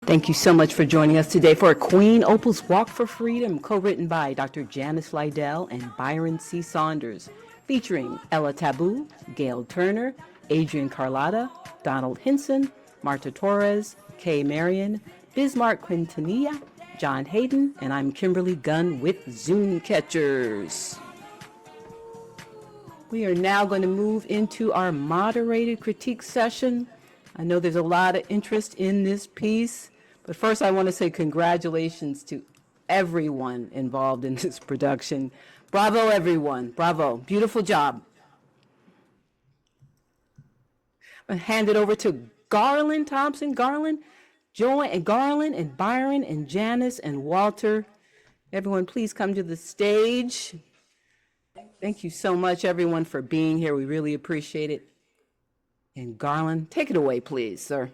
Thank you so much for joining us today for Queen Opal's Walk for Freedom, co-written by Dr. Janice Liddell and Byron C. Saunders, featuring Ella Taboo, Gail Turner, Adrian Carlotta, Donald Hinson, Marta Torres, Kay Marion, Bismarck Quintanilla, John Hayden, and I'm Kimberly Gunn with Zoomcatchers. We are now going to move into our moderated critique session. I know there's a lot of interest in this piece, but first I want to say congratulations to everyone involved in this production. Bravo, everyone. Bravo. Beautiful job. I'm going to hand it over to Garland, Thompson, Garland, Joy, and Garland, and Byron, and Janice, and Walter. Everyone, please come to the stage. Thank you so much, everyone, for being here. We really appreciate it. And Garland, take it away, please, sir.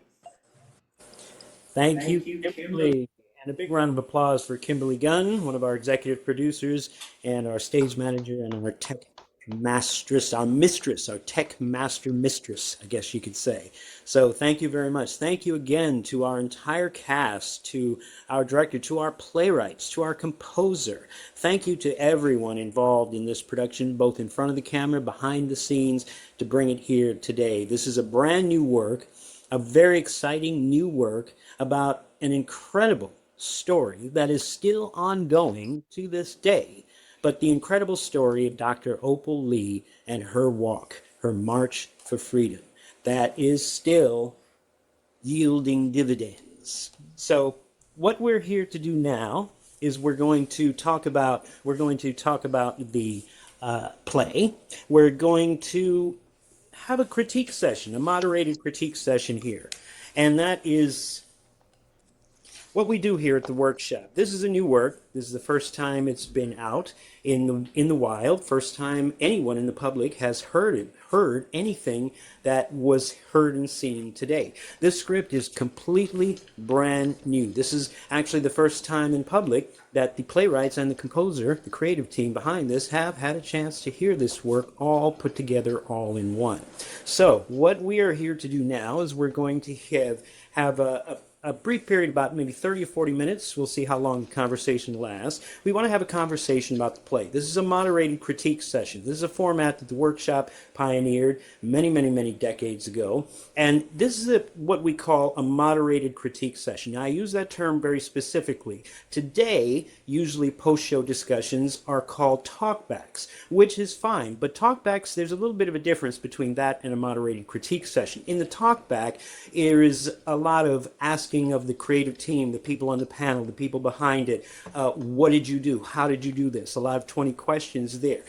Thank you, Kimberly. And a big round of applause for Kimberly Gunn, one of our executive producers and our stage manager and our tech mistress, our tech master mistress, I guess you could say. So thank you very much. Thank you again to our entire cast, to our director, to our playwrights, to our composer. Thank you to everyone involved in this production, both in front of the camera, behind the scenes, to bring it here today. This is a brand new work, a very exciting new work about an incredible story that is still ongoing to this day. But the incredible story of Dr. Opal Lee and her walk, her march for freedom, that is still yielding dividends. So what we're here to do now is we're going to talk about the play. We're going to have a critique session, a moderated critique session here. And that is what we do here at the workshop. This is a new work. This is the first time it's been out in the wild. First time anyone in the public has heard anything that was heard and seen today. This script is completely brand new. This is actually the first time in public that the playwrights and the composer, the creative team behind this, have had a chance to hear this work all put together all in one. So what we are here to do now is we're going to have a brief period, about maybe 30 or 40 minutes. We'll see how long the conversation lasts. We want to have a conversation about the play. This is a moderated critique session. This is a format that the workshop pioneered many, many, many decades ago. And this is what we call a moderated critique session. Now, I use that term very specifically. Today, usually post-show discussions are called talkbacks, which is fine. But talkbacks, there's a little bit of a difference between that and a moderated critique session. In the talkback, there is a lot of asking of the creative team, the people on the panel, the people behind it. What did you do? How did you do this? A lot of 20 questions there.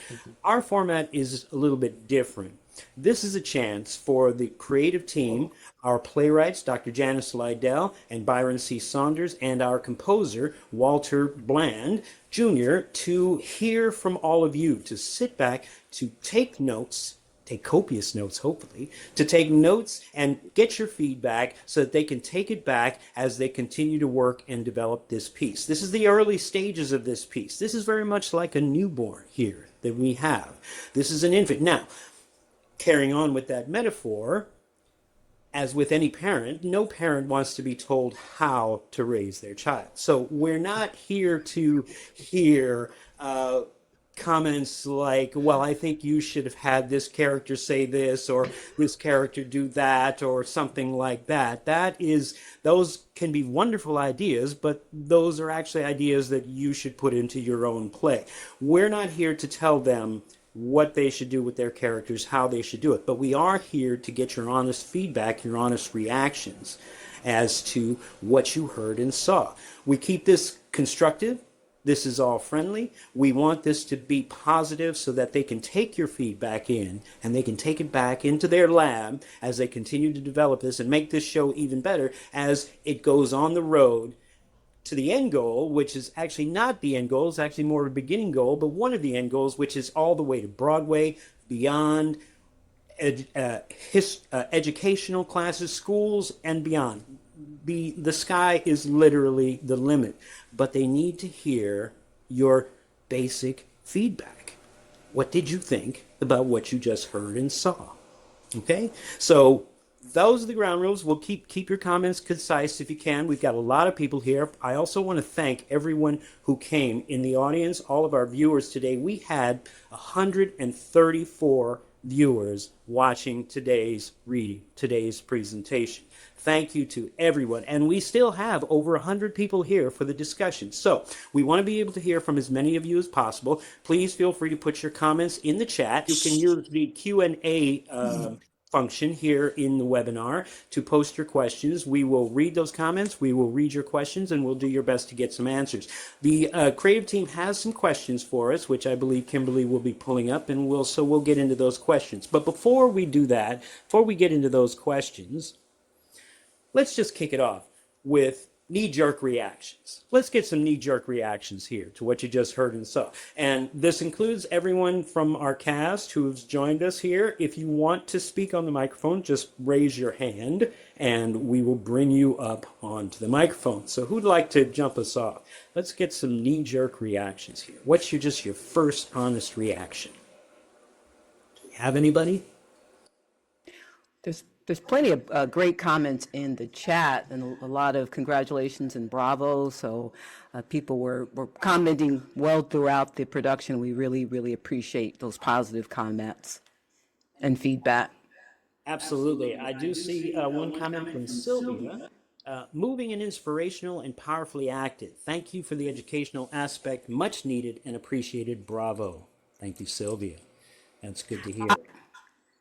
Our format is a little bit different. This is a chance for the creative team, our playwrights, Dr. Janice Liddell and Byron C. Saunders, and our composer, Walter Bland, Jr., to hear from all of you, to sit back, to take notes, take copious notes, hopefully, to take notes and get your feedback so that they can take it back as they continue to work and develop this piece. This is the early stages of this piece. This is very much like a newborn here that we have. This is an infant. Now, carrying on with that metaphor, as with any parent, no parent wants to be told how to raise their child. So we're not here to hear comments like, well, I think you should have had this character say this, or this character do that, or something like that. Those can be wonderful ideas, but those are actually ideas that you should put into your own play. We're not here to tell them what they should do with their characters, how they should do it, but we are here to get your honest feedback, your honest reactions as to what you heard and saw. We keep this constructive. This is all friendly. We want this to be positive so that they can take your feedback in and they can take it back into their lab as they continue to develop this and make this show even better as it goes on the road to the end goal, which is actually not the end goal. It's actually more of a beginning goal, but one of the end goals, which is all the way to Broadway, beyond educational classes, schools, and beyond. The sky is literally the limit, but they need to hear your basic feedback. What did you think about what you just heard and saw? Okay, so those are the ground rules. We'll keep your comments concise if you can. We've got a lot of people here. I also want to thank everyone who came in the audience, all of our viewers today. We had 134 viewers watching today's reading, today's presentation. Thank you to everyone. And we still have over 100 people here for the discussion. So we want to be able to hear from as many of you as possible. Please feel free to put your comments in the chat. You can use the Q&A function here in the webinar to post your questions. We will read those comments, we will read your questions, and we'll do your best to get some answers. The creative team has some questions for us, which I believe Kimberly will be pulling up, and we'll get into those questions. But before we do that, before we get into those questions, let's just kick it off with knee-jerk reactions. Let's get some knee-jerk reactions here to what you just heard and saw. And this includes everyone from our cast who's joined us here. If you want to speak on the microphone, just raise your hand and we will bring you up onto the microphone. So who'd like to jump us off? Let's get some knee-jerk reactions here. What's your first honest reaction? Do we have anybody? There's plenty of great comments in the chat and a lot of congratulations and bravo. So people were commenting well throughout the production. We really, really appreciate those positive comments and feedback. Absolutely. I do see one comment from Sylvia. Moving and inspirational and powerfully acted. Thank you for the educational aspect. Much needed and appreciated. Bravo. Thank you, Sylvia. That's good to hear.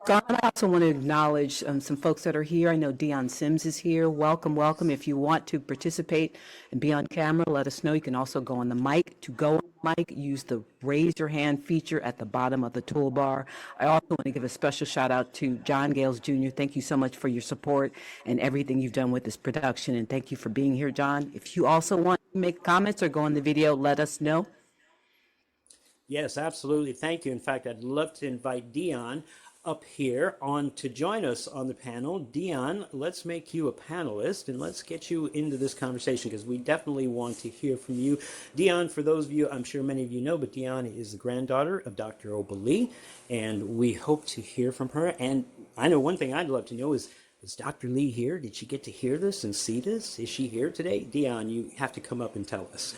Gunn, I also want to acknowledge some folks that are here. I know Dion Sims is here. Welcome, welcome. If you want to participate and be on camera, let us know. You can also go on the mic. To go on the mic, use the raise your hand feature at the bottom of the toolbar. I also want to give a special shout out to John Gales Jr. Thank you so much for your support and everything you've done with this production. And thank you for being here, John. If you also want to make comments or go on the video, let us know. Yes, absolutely. Thank you. In fact, I'd love to invite Dion up here on to join us on the panel. Dion, let's make you a panelist and let's get you into this conversation because we definitely want to hear from you. Dion, for those of you, I'm sure many of you know, but Dion is the granddaughter of Dr. Opal Lee, and we hope to hear from her. And I know one thing I'd love to know is Dr. Lee here? Did she get to hear this and see this? Is she here today? Dion, you have to come up and tell us.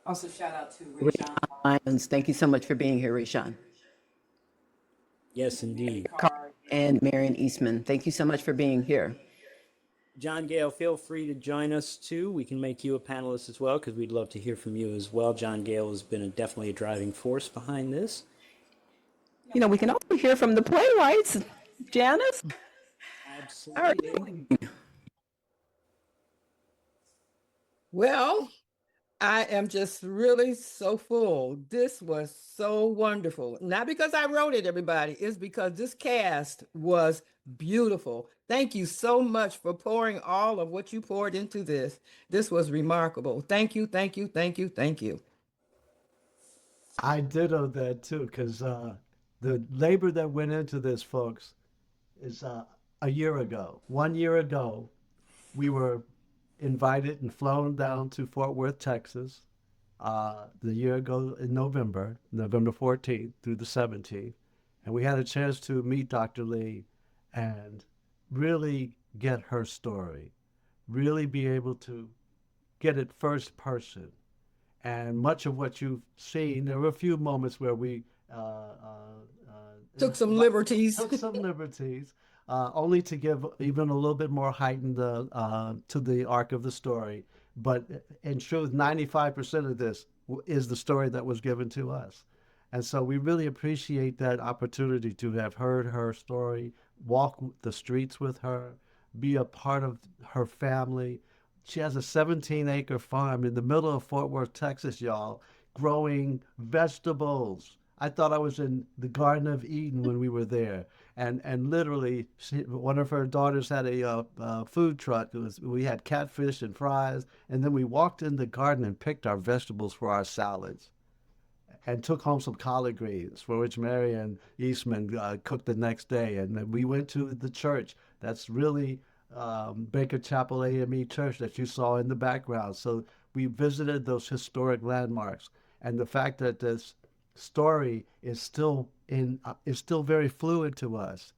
Also, shout out to Rayshawn. Thank you so much for being here, Rayshawn. Yes, indeed. And Marion Eastman, thank you so much for being here. John Gale, feel free to join us too. We can make you a panelist as well because we'd love to hear from you as well. John Gale has been definitely a driving force behind this. You know, we can also hear from the playwrights. Janice? Absolutely. Well, I am just really so full. This was so wonderful. Not because I wrote it, everybody. It's because this cast was beautiful. Thank you so much for pouring all of what you poured into this. This was remarkable. Thank you, thank you, thank you, thank you. I ditto that too, because the labor that went into this, folks, is a year ago. 1 year ago, we were invited and flown down to Fort Worth, Texas, the year ago in November 14th through the 17th. And we had a chance to meet Dr. Lee and really get her story, really be able to get it first person. And much of what you've seen, there were a few moments where we Took some liberties. Only to give even a little bit more heightened to the arc of the story. But in truth, 95% of this is the story that was given to us. And so we really appreciate that opportunity to have heard her story, walk the streets with her, be a part of her family. She has a 17-acre farm in the middle of Fort Worth, Texas, y'all, growing vegetables. I thought I was in the Garden of Eden when we were there. And literally, one of her daughters had a food truck. We had catfish and fries. And then we walked in the garden and picked our vegetables for our salads and took home some collard greens, for which Marion Eastman cooked the next day. And then we went to the church. That's really Baker Chapel AME Church that you saw in the background. So we visited those historic landmarks. And the fact that this story is still very fluid to us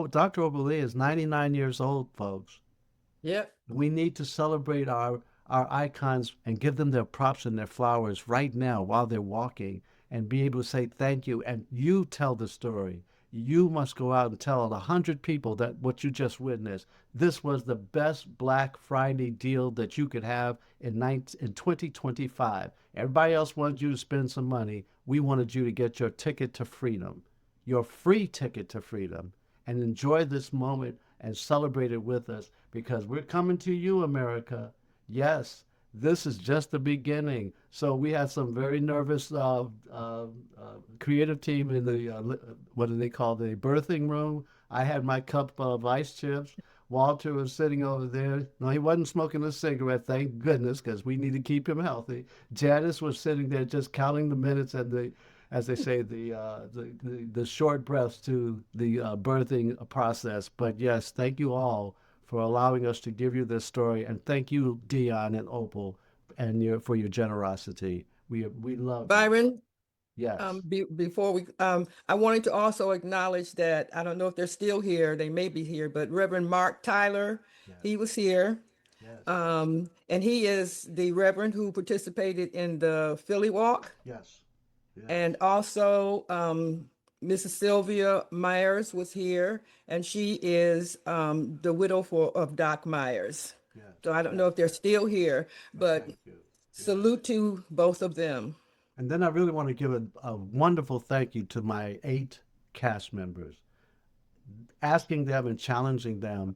Dr. Opal Lee is 99 years old, folks. Yep. We need to celebrate our icons and give them their props and their flowers right now while they're walking and be able to say thank you. And you tell the story. You must go out and tell 100 people that what you just witnessed. This was the best Black Friday deal that you could have in 2025. Everybody else wanted you to spend some money. We wanted you to get your ticket to freedom, your free ticket to freedom, and enjoy this moment and celebrate it with us because we're coming to you, America. Yes, this is just the beginning. So we had some very nervous creative team in the, what do they call, the birthing room. I had my cup of ice chips. Walter was sitting over there. No, he wasn't smoking a cigarette, thank goodness, because we need to keep him healthy. Janice was sitting there just counting the minutes and the, as they say, the short breaths to the birthing process. But yes, thank you all for allowing us to give you this story, and thank you, Dion and Opal, and for your generosity. We love Byron, you. Yes. before we, I wanted to also acknowledge that, I don't know if they're still here, they may be here, but Reverend Mark Tyler, Yes. he was here. Yes. And he is the Reverend who participated in the Philly Walk. Yes. Yes. And also, Mrs. Sylvia Myers was here, and she is the widow of Doc Myers. Yes. So I don't know if they're still here, but Thank you. salute to both of them. And then I really want to give a wonderful thank you to my 8 cast members, asking them and challenging them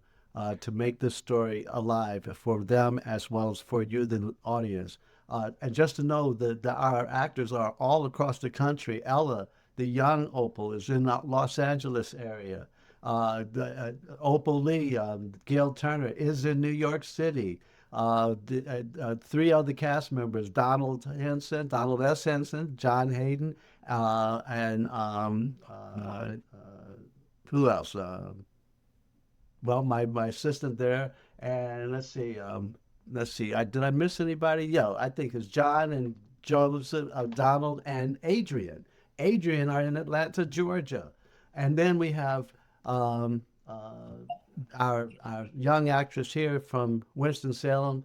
to make this story alive for them as well as for you, the audience. And just to know that our actors are all across the country. Ella, the young Opal, is in the Los Angeles area. Opal Lee, Gail Turner, is in New York City. 3 other cast members, Donald S. Henson, John Hayden, and who else? Well, my assistant there, and let's see, did I miss anybody? Yeah, I think it's John and Joseph, Donald and Adrian. Adrian are in Atlanta, Georgia, and then we have our young actress here from Winston-Salem,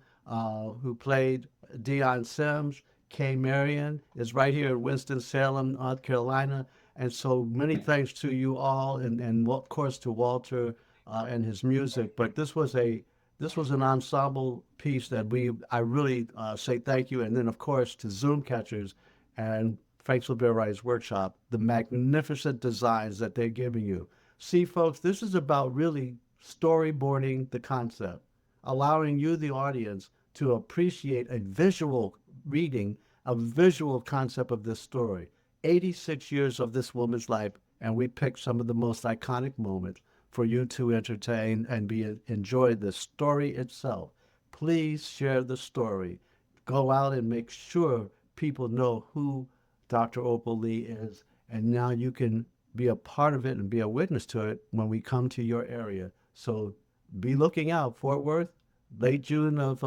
who played Dion Sims. Kay Marion is right here in Winston-Salem, North Carolina. And so many thanks to you all, and of course to Walter and his music. But this was an ensemble piece that I really say thank you. And then of course to Zoomcatchers and Frank's Writer's Workshop, the magnificent designs that they're giving you. See, folks, this is about really storyboarding the concept, allowing you, the audience, to appreciate a visual reading, a visual concept of this story. 86 years of this woman's life, and we picked some of the most iconic moments for you to entertain and enjoy the story itself. Please share the story. Go out and make sure people know who Dr. Opal Lee is, and now you can be a part of it and be a witness to it when we come to your area. So be looking out, Fort Worth, late June of,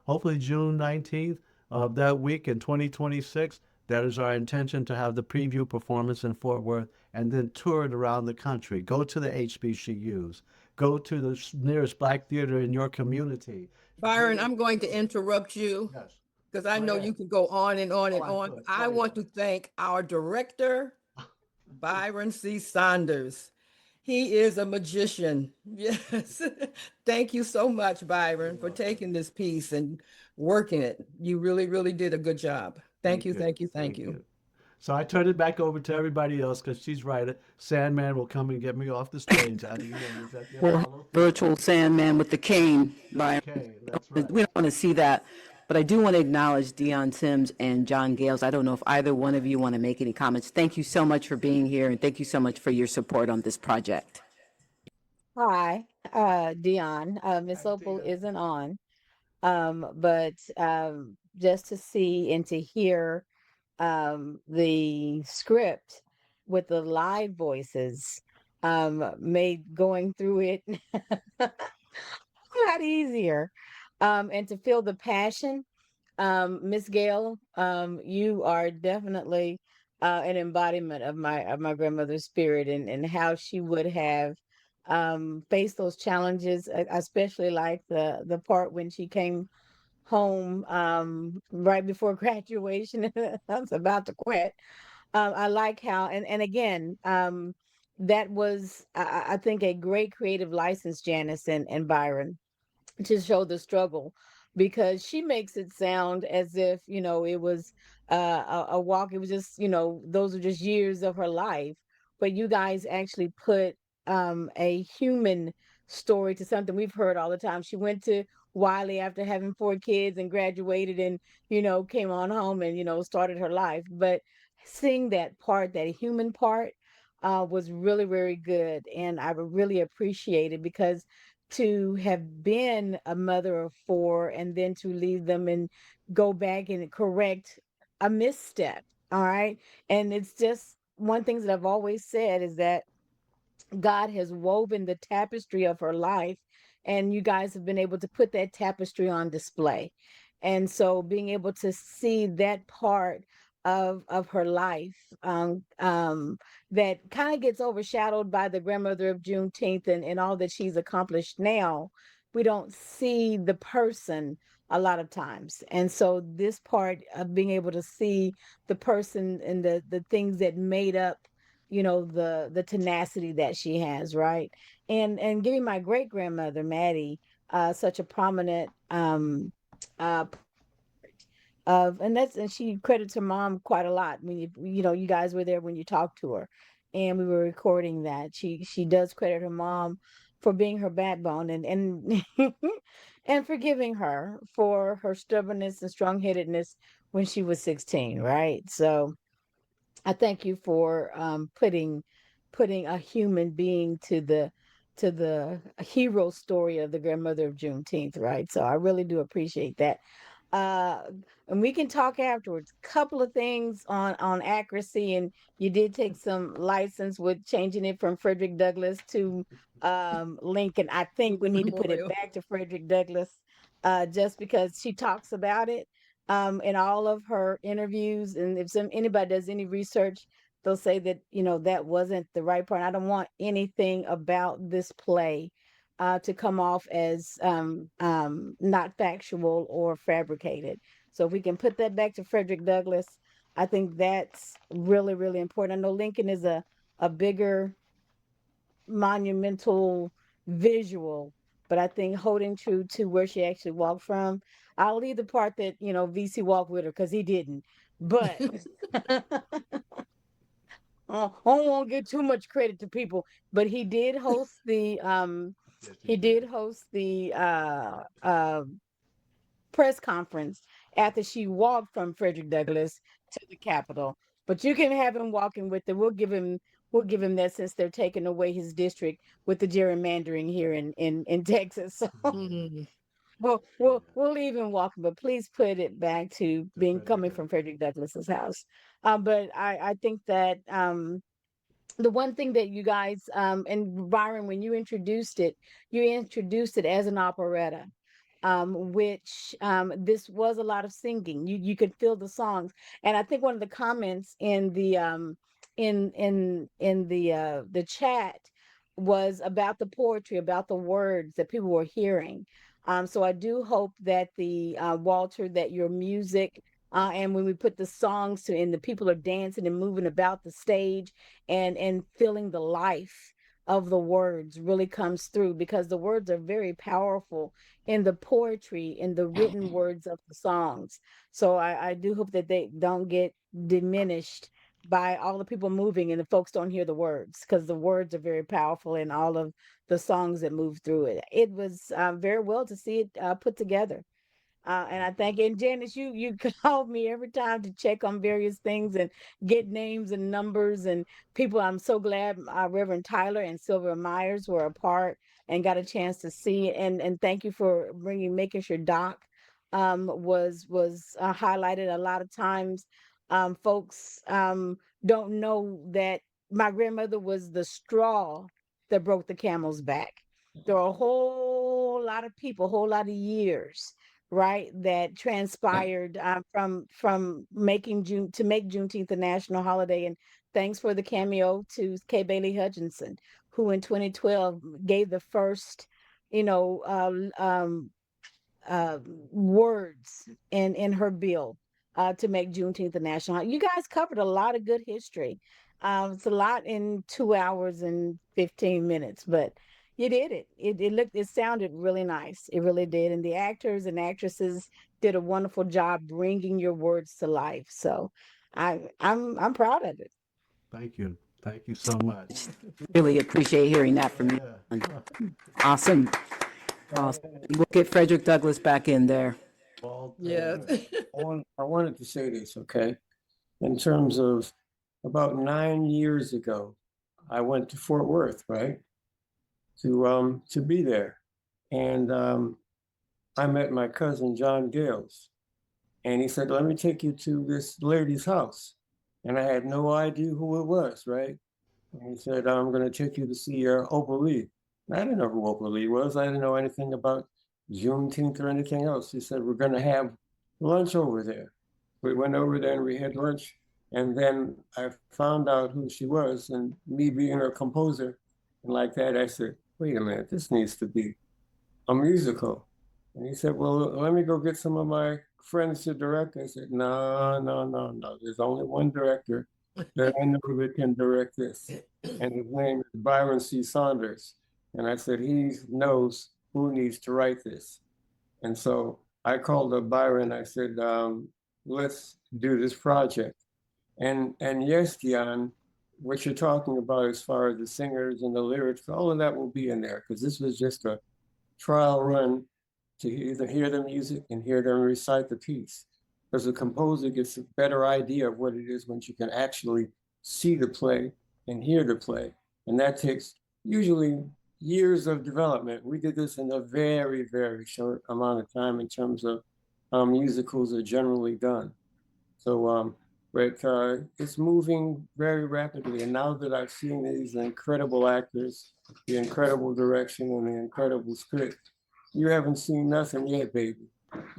hopefully June 19th of that week in 2026. That is our intention, to have the preview performance in Fort Worth and then tour it around the country. Go to the HBCUs. Go to the nearest Black theater in your community. Byron, I'm going to interrupt you. Yes. Because I know you can go on and on and on. I want to thank our director, Byron C. Saunders. He is a magician. Yes. Thank you so much, Byron, for taking this piece and working it. You really, really did a good job. Thank you. So I turn it back over to everybody else because she's right. Sandman will come and get me off the stage. Virtual Sandman with the cane, Byron. Okay, that's right. We don't want to see that. But I do want to acknowledge Dion Sims and John Gales. I don't know if either one of you want to make any comments. Thank you so much for being here, and thank you so much for your support on this project. Hi, Dion. Miss Opal isn't on, but just to see and to hear the script with the live voices made going through it a lot easier. And to feel the passion, Miss Gail, you are definitely an embodiment of my grandmother's spirit and how she would have face those challenges, especially like the part when she came home right before graduation. I was about to quit. I like how, and again, that was, I think, a great creative license, Janice and Byron, to show the struggle, because she makes it sound as if, it was a walk. It was just, those are just years of her life. But you guys actually put a human story to something we've heard all the time. She went to Wiley after having 4 kids and graduated, and came on home and started her life. But seeing that part, that human part, was really, very good, and I would really appreciate it, because to have been a mother of 4 and then to leave them and go back and correct a misstep. All right. And it's just one thing that I've always said is that God has woven the tapestry of her life, and you guys have been able to put that tapestry on display. And so being able to see that part of her life, that kind of gets overshadowed by the grandmother of Juneteenth and all that she's accomplished now, we don't see the person a lot of times. And so this part of being able to see the person and the things that made up, the tenacity that she has, right? And giving my great grandmother Maddie such a prominent uh and she credits her mom quite a lot. When you guys were there when you talked to her, and we were recording that. She does credit her mom for being her backbone, and and forgiving her for her stubbornness and strong-headedness when she was 16, right? So I thank you for putting a human being to the hero story of the grandmother of Juneteenth, right? So I really do appreciate that. Uh, and we can talk afterwards. Couple of things on accuracy, and you did take some license with changing it from Frederick Douglass to Lincoln. I think we need to put it Memorial. back to Frederick Douglass, just because she talks about it in all of her interviews. And if anybody does any research, they'll say that that wasn't the right part. I don't want anything about this play to come off as not factual or fabricated. So if we can put that back to Frederick Douglass, I think that's really, really important. I know Lincoln is a bigger monumental visual, but I think holding true to where she actually walked from. I'll leave the part that VC walked with her, because he didn't. But I don't want to give too much credit to people, but he did host the Yes, he did host the press conference after she walked from Frederick Douglass to the Capitol. But you can have him walking with it. We'll give him that, since they're taking away his district with the gerrymandering here in Texas. So Mhm. we'll leave him walking, but please put it back to being Frederick coming from Frederick Douglass's house. But I think that the one thing that you guys and Byron, when you introduced it as an operetta, which this was a lot of singing. You could feel the songs. And I think one of the comments in the chat was about the poetry, about the words that people were hearing. So I do hope that the Walter, that your music, and when we put the songs to, and the people are dancing and moving about the stage, and feeling the life of the words really comes through, because the words are very powerful in the poetry, in the written words of the songs. So I do hope that they don't get diminished by all the people moving and the folks don't hear the words, because the words are very powerful in all of the songs that move through it. It was very well to see it put together. And I thank you. And Janice, you call me every time to check on various things and get names and numbers and people. I'm so glad Reverend Tyler and Sylvia Myers were a part and got a chance to see it. And thank you for making sure Doc was highlighted. A lot of times folks don't know that my grandmother was the straw that broke the camel's back. There are a whole lot of people, a whole lot of years, right, that transpired from making Juneteenth a national holiday. And thanks for the cameo to Kay Bailey Hutchinson, who in 2012 gave the first, you know, words in her bill to make Juneteenth a national holiday. You guys covered a lot of good history. It's a lot in 2 hours and 15 minutes, but you did it. It sounded really nice. It really did. And the actors and actresses did a wonderful job bringing your words to life. So I'm proud of it. Thank you. Thank you so much. Really appreciate hearing that from you. Yeah. Awesome. Awesome. We'll get Frederick Douglass back in there. Yeah. I wanted to say this, okay? In terms of about 9 years ago, I went to Fort Worth, right? To be there. And I met my cousin John Gales. And he said, let me take you to this lady's house. And I had no idea who it was, right? And he said, I'm going to take you to see Opal Lee. And I didn't know who Opal Lee was. I didn't know anything about Juneteenth or anything else. He said, we're going to have lunch over there. We went over there and we had lunch. And then I found out who she was, and me being a composer and like that, I said, wait a minute, this needs to be a musical. And he said, well, let me go get some of my friends to direct. I said, no. There's only one director that I know that can direct this. And his name is Byron C. Saunders. And I said, he knows who needs to write this. And so I called up Byron. I said, let's do this project. And yes, Dion, what you're talking about as far as the singers and the lyrics, all of that will be in there, because this was just a trial run to either hear the music and hear them recite the piece. Because the composer gets a better idea of what it is when you can actually see the play and hear the play. And that takes usually years of development. We did this in a very, very short amount of time in terms of how musicals are generally done. So, but it's moving very rapidly. And now that I've seen these incredible actors, the incredible direction, and the incredible script, you haven't seen nothing yet, baby.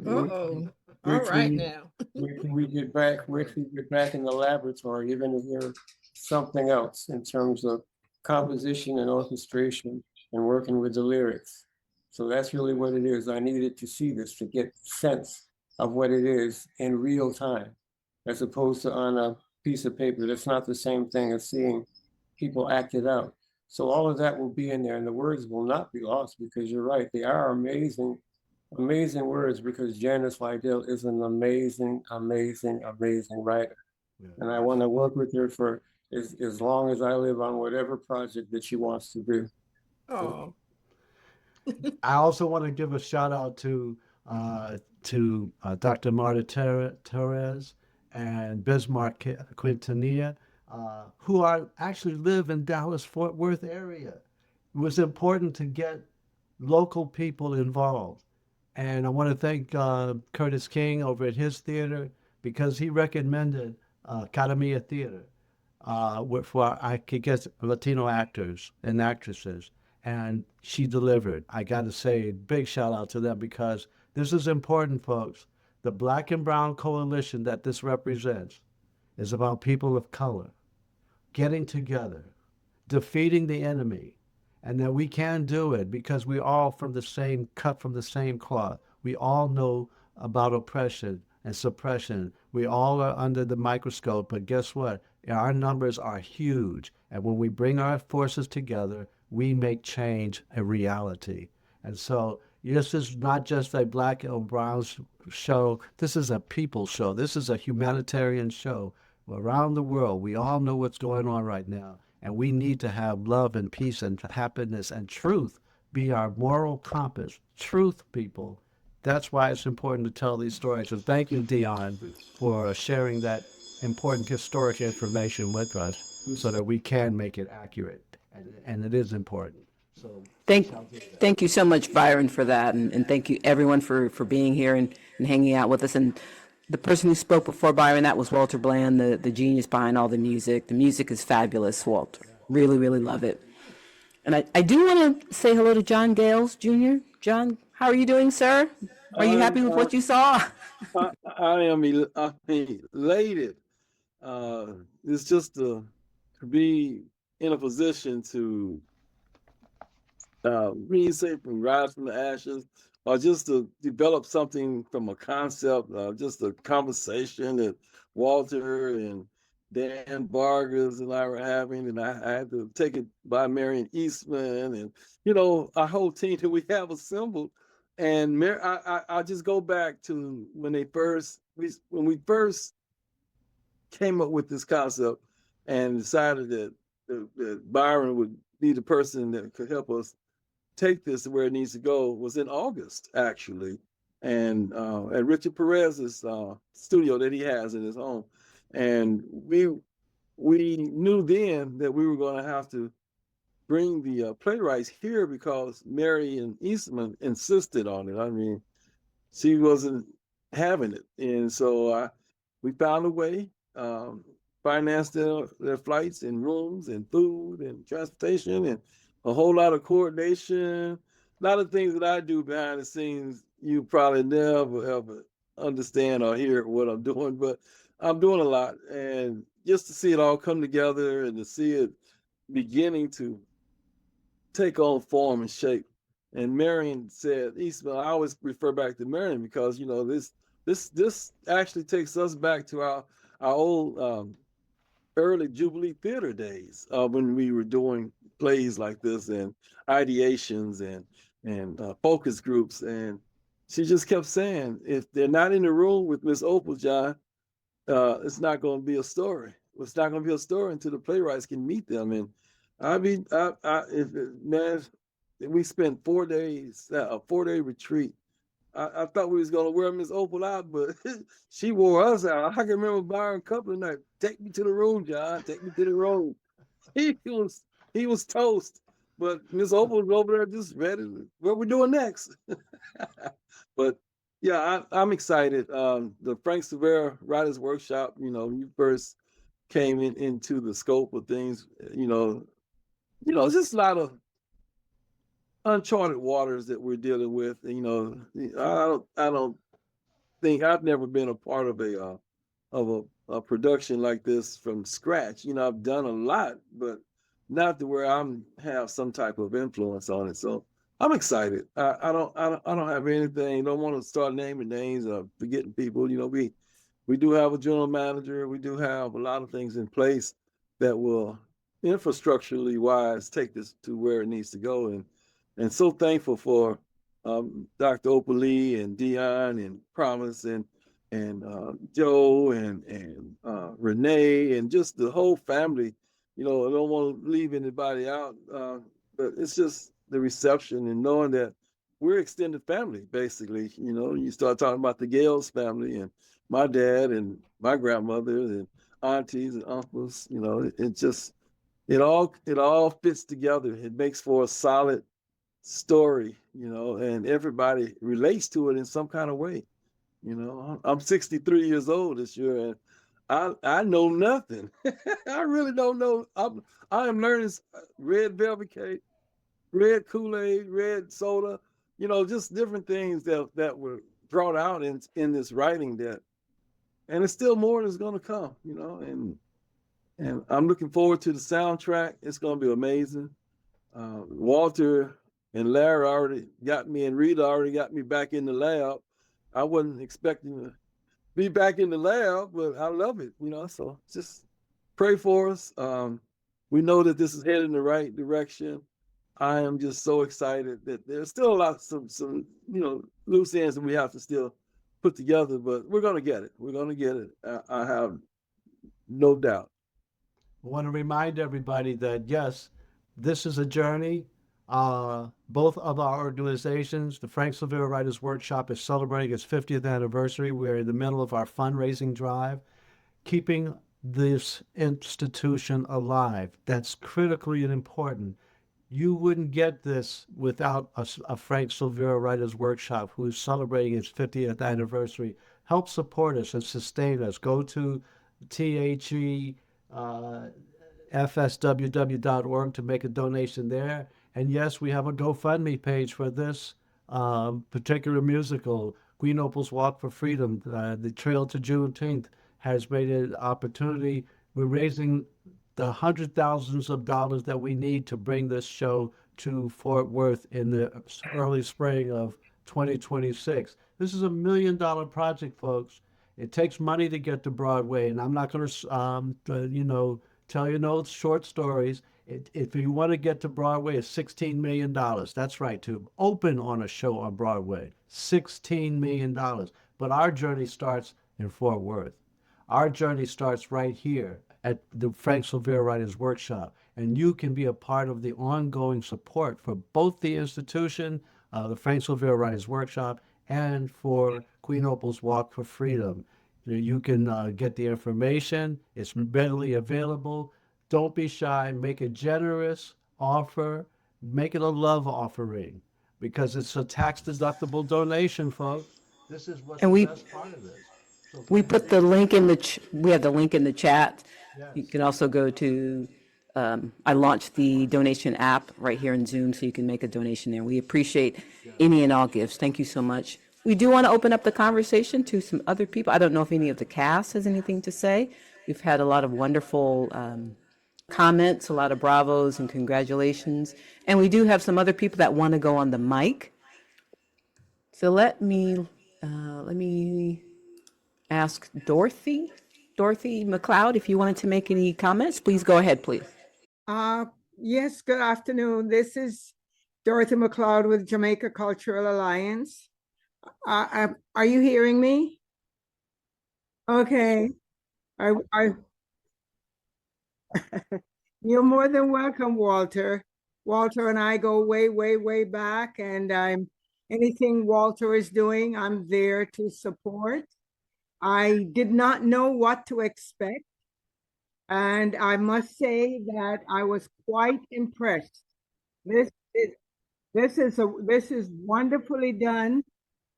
Uh-oh. All right now. Wait till we get back in the laboratory, you're going to hear something else in terms of composition and orchestration and working with the lyrics. So that's really what it is. I needed to see this to get sense of what it is in real time, as opposed to on a piece of paper. That's not the same thing as seeing people act it out. So all of that will be in there, and the words will not be lost, because you're right, they are amazing, amazing words, because Janice Liddell is an amazing, amazing, amazing writer. Yeah. And I want to work with her for as long as I live on whatever project that she wants to do. Oh. I also want to give a shout out to Dr. Marta Torres and Bismarck Quintanilla, who actually live in Dallas-Fort Worth area. It was important to get local people involved. And I want to thank Curtis King over at his theater, because he recommended Academia Theater for I could get Latino actors and actresses. And she delivered. I got to say, big shout out to them, because this is important, folks. The Black and Brown coalition that this represents is about people of color getting together, defeating the enemy, and that we can do it because we all cut from the same cloth. We all know about oppression and suppression. We all are under the microscope, but guess what? Our numbers are huge. And when we bring our forces together, we make change a reality. And so this is not just a Black and Brown show. This is a people show. This is a humanitarian show. Around the world, we all know what's going on right now. And we need to have love and peace and happiness and truth be our moral compass. Truth, people. That's why it's important to tell these stories. So thank you, Dion, for sharing that important historic information with us so that we can make it accurate. And it is important. So thank you so much, Byron, for that. And thank you, everyone, for being here and hanging out with us. And the person who spoke before Byron, that was Walter Bland, the genius behind all the music. The music is fabulous, Walter. Really, really love it. And I do want to say hello to John Gales, Jr. John, how are you doing, sir? Are you happy with what you saw? I am elated. It's just to be in a position to reinstate from Rise from the Ashes, or just to develop something from a concept, just a conversation that Walter and Dan Vargas and I were having, and I had to take it by Marion Eastman and, our whole team that we have assembled. And I just go back to when when we first came up with this concept and decided that Byron would be the person that could help us take this to where it needs to go was in August, actually. And at Richard Perez's studio that he has in his home. And we knew then that we were going to have to bring the playwrights here because Marion Eastman insisted on it. I mean, she wasn't having it. And so we found a way, financed their flights and rooms and food and transportation and a whole lot of coordination, a lot of things that I do behind the scenes. You probably never ever understand or hear what I'm doing, but I'm doing a lot. And just to see it all come together and to see it beginning to take on form and shape. And Marion said, Eastman, I always refer back to Marion because, this actually takes us back to our old early Jubilee Theater days when we were doing plays like this and ideations and focus groups. And she just kept saying, if they're not in the room with Miss Opal, John, it's not going to be a story. It's not going to be a story until the playwrights can meet them. And man, we spent 4 days, a 4-day retreat. I thought we was gonna wear Miss Opal out, but she wore us out. I can remember Byron a couple of nights. Take me to the room, John. Take me to the room. He was toast, but Miss Opal was over there just ready. What we doing next? But yeah, I'm excited. The Frank Silvera Writers Workshop. You first came into the scope of things. Just a lot of uncharted waters that we're dealing with. I don't think I've never been a part of a production like this from scratch. I've done a lot, but not to where have some type of influence on it. So I'm excited. I don't have anything. Don't want to start naming names or forgetting people. We do have a general manager. We do have a lot of things in place that will infrastructurally wise take this to where it needs to go. And so thankful for Dr. Opal Lee and Dion and Promise and Joe and Renee and just the whole family. I don't want to leave anybody out, but it's just the reception and knowing that we're extended family, basically. You start talking about the Gales family and my dad and my grandmother and aunties and uncles. It all fits together. It makes for a solid story, and everybody relates to it in some kind of way. I'm 63 years old this year, and I know nothing. I really don't know. I am learning red velvet cake, red Kool-Aid, red soda, just different things that were brought out in this writing and it's still more that's going to come, and I'm looking forward to the soundtrack. It's going to be amazing. Walter and Larry already got me, and Rita already got me back in the lab. I wasn't expecting to be back in the lab, but I love it, so just pray for us. We know that this is headed in the right direction. I am just so excited that there's still a lot, some loose ends that we have to still put together, but we're going to get it. We're going to get it. I have no doubt. I want to remind everybody that, yes, this is a journey. Both of our organizations, the Frank Silvera Writers Workshop is celebrating its 50th anniversary. We're in the middle of our fundraising drive, keeping this institution alive. That's critically important. You wouldn't get this without a Frank Silvera Writers Workshop who is celebrating its 50th anniversary. Help support us and sustain us. Go to FSWW.org to make a donation there. And yes, we have a GoFundMe page for this particular musical, Queen Opal's Walk for Freedom. The Trail to Juneteenth has made it an opportunity. We're raising the hundred thousands of dollars that we need to bring this show to Fort Worth in the early spring of 2026. This is $1 million project, folks. It takes money to get to Broadway, and I'm not going to, tell you no short stories. If you want to get to Broadway, it's $16 million. That's right, to open on a show on Broadway, $16 million. But our journey starts in Fort Worth. Our journey starts right here at the Frank Silvera Writers Workshop, and you can be a part of the ongoing support for both the institution, the Frank Silvera Writers Workshop, and for Queen Opal's Walk for Freedom. You can get the information. It's readily available. Don't be shy. Make a generous offer. Make it a love offering, because it's a tax-deductible donation, folks. This is what's And the we best part of this. So we please put the link in the we have the link in the chat. You Yes. can also go to I launched the donation app right here in Zoom, so you can make a donation there. We appreciate any and all gifts. Thank you so much. We do want to open up the conversation to some other people. I don't know if any of the cast has anything to say. We've had a lot of wonderful comments, a lot of bravos and congratulations. And we do have some other people that want to go on the mic. So let me ask Dorothy McLeod, if you wanted to make any comments, please go ahead, please. Yes, good afternoon. This is Dorothy McLeod with Jamaica Cultural Alliance. Are you hearing me? Okay. You're more than welcome, Walter. Walter and I go way, way, way back, and anything Walter is doing, I'm there to support. I did not know what to expect, and I must say that I was quite impressed. This is wonderfully done.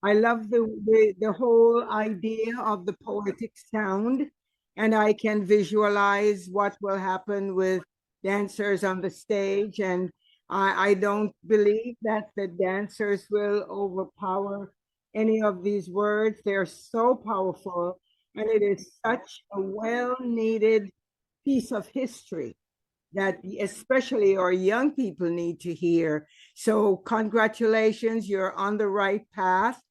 I love the whole idea of the poetic sound, and I can visualize what will happen with dancers on the stage. And I don't believe that the dancers will overpower any of these words. They're so powerful, and it is such a well-needed piece of history that especially our young people need to hear. So congratulations, you're on the right path.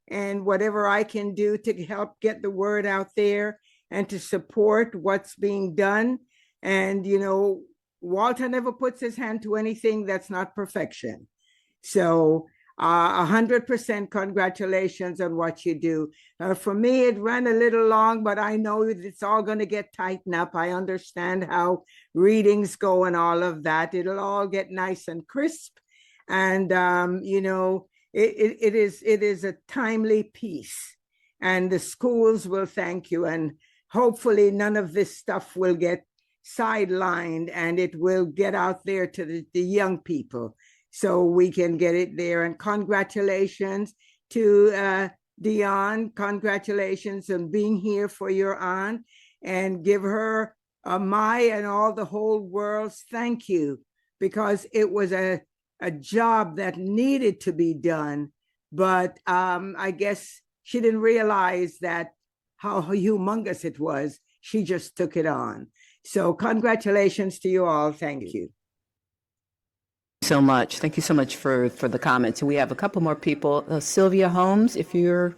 And whatever I can do to help get the word out there and to support what's being done. And, Walter never puts his hand to anything that's not perfection. So 100% congratulations on what you do. For me, it ran a little long, but I know it's all going to get tightened up. I understand how readings go and all of that. It'll all get nice and crisp. And, it is a timely piece, and the schools will thank you. And hopefully none of this stuff will get sidelined, and it will get out there to the young people, so we can get it there. And congratulations to Dion. Congratulations on being here for your aunt, and give her my and all the whole world's thank you, because it was a job that needed to be done. But I guess she didn't realize that how humongous it was. She just took it on. So congratulations to you all. Thank you. So much. Thank you so much for the comments. And we have a couple more people. Sylvia Holmes, if you're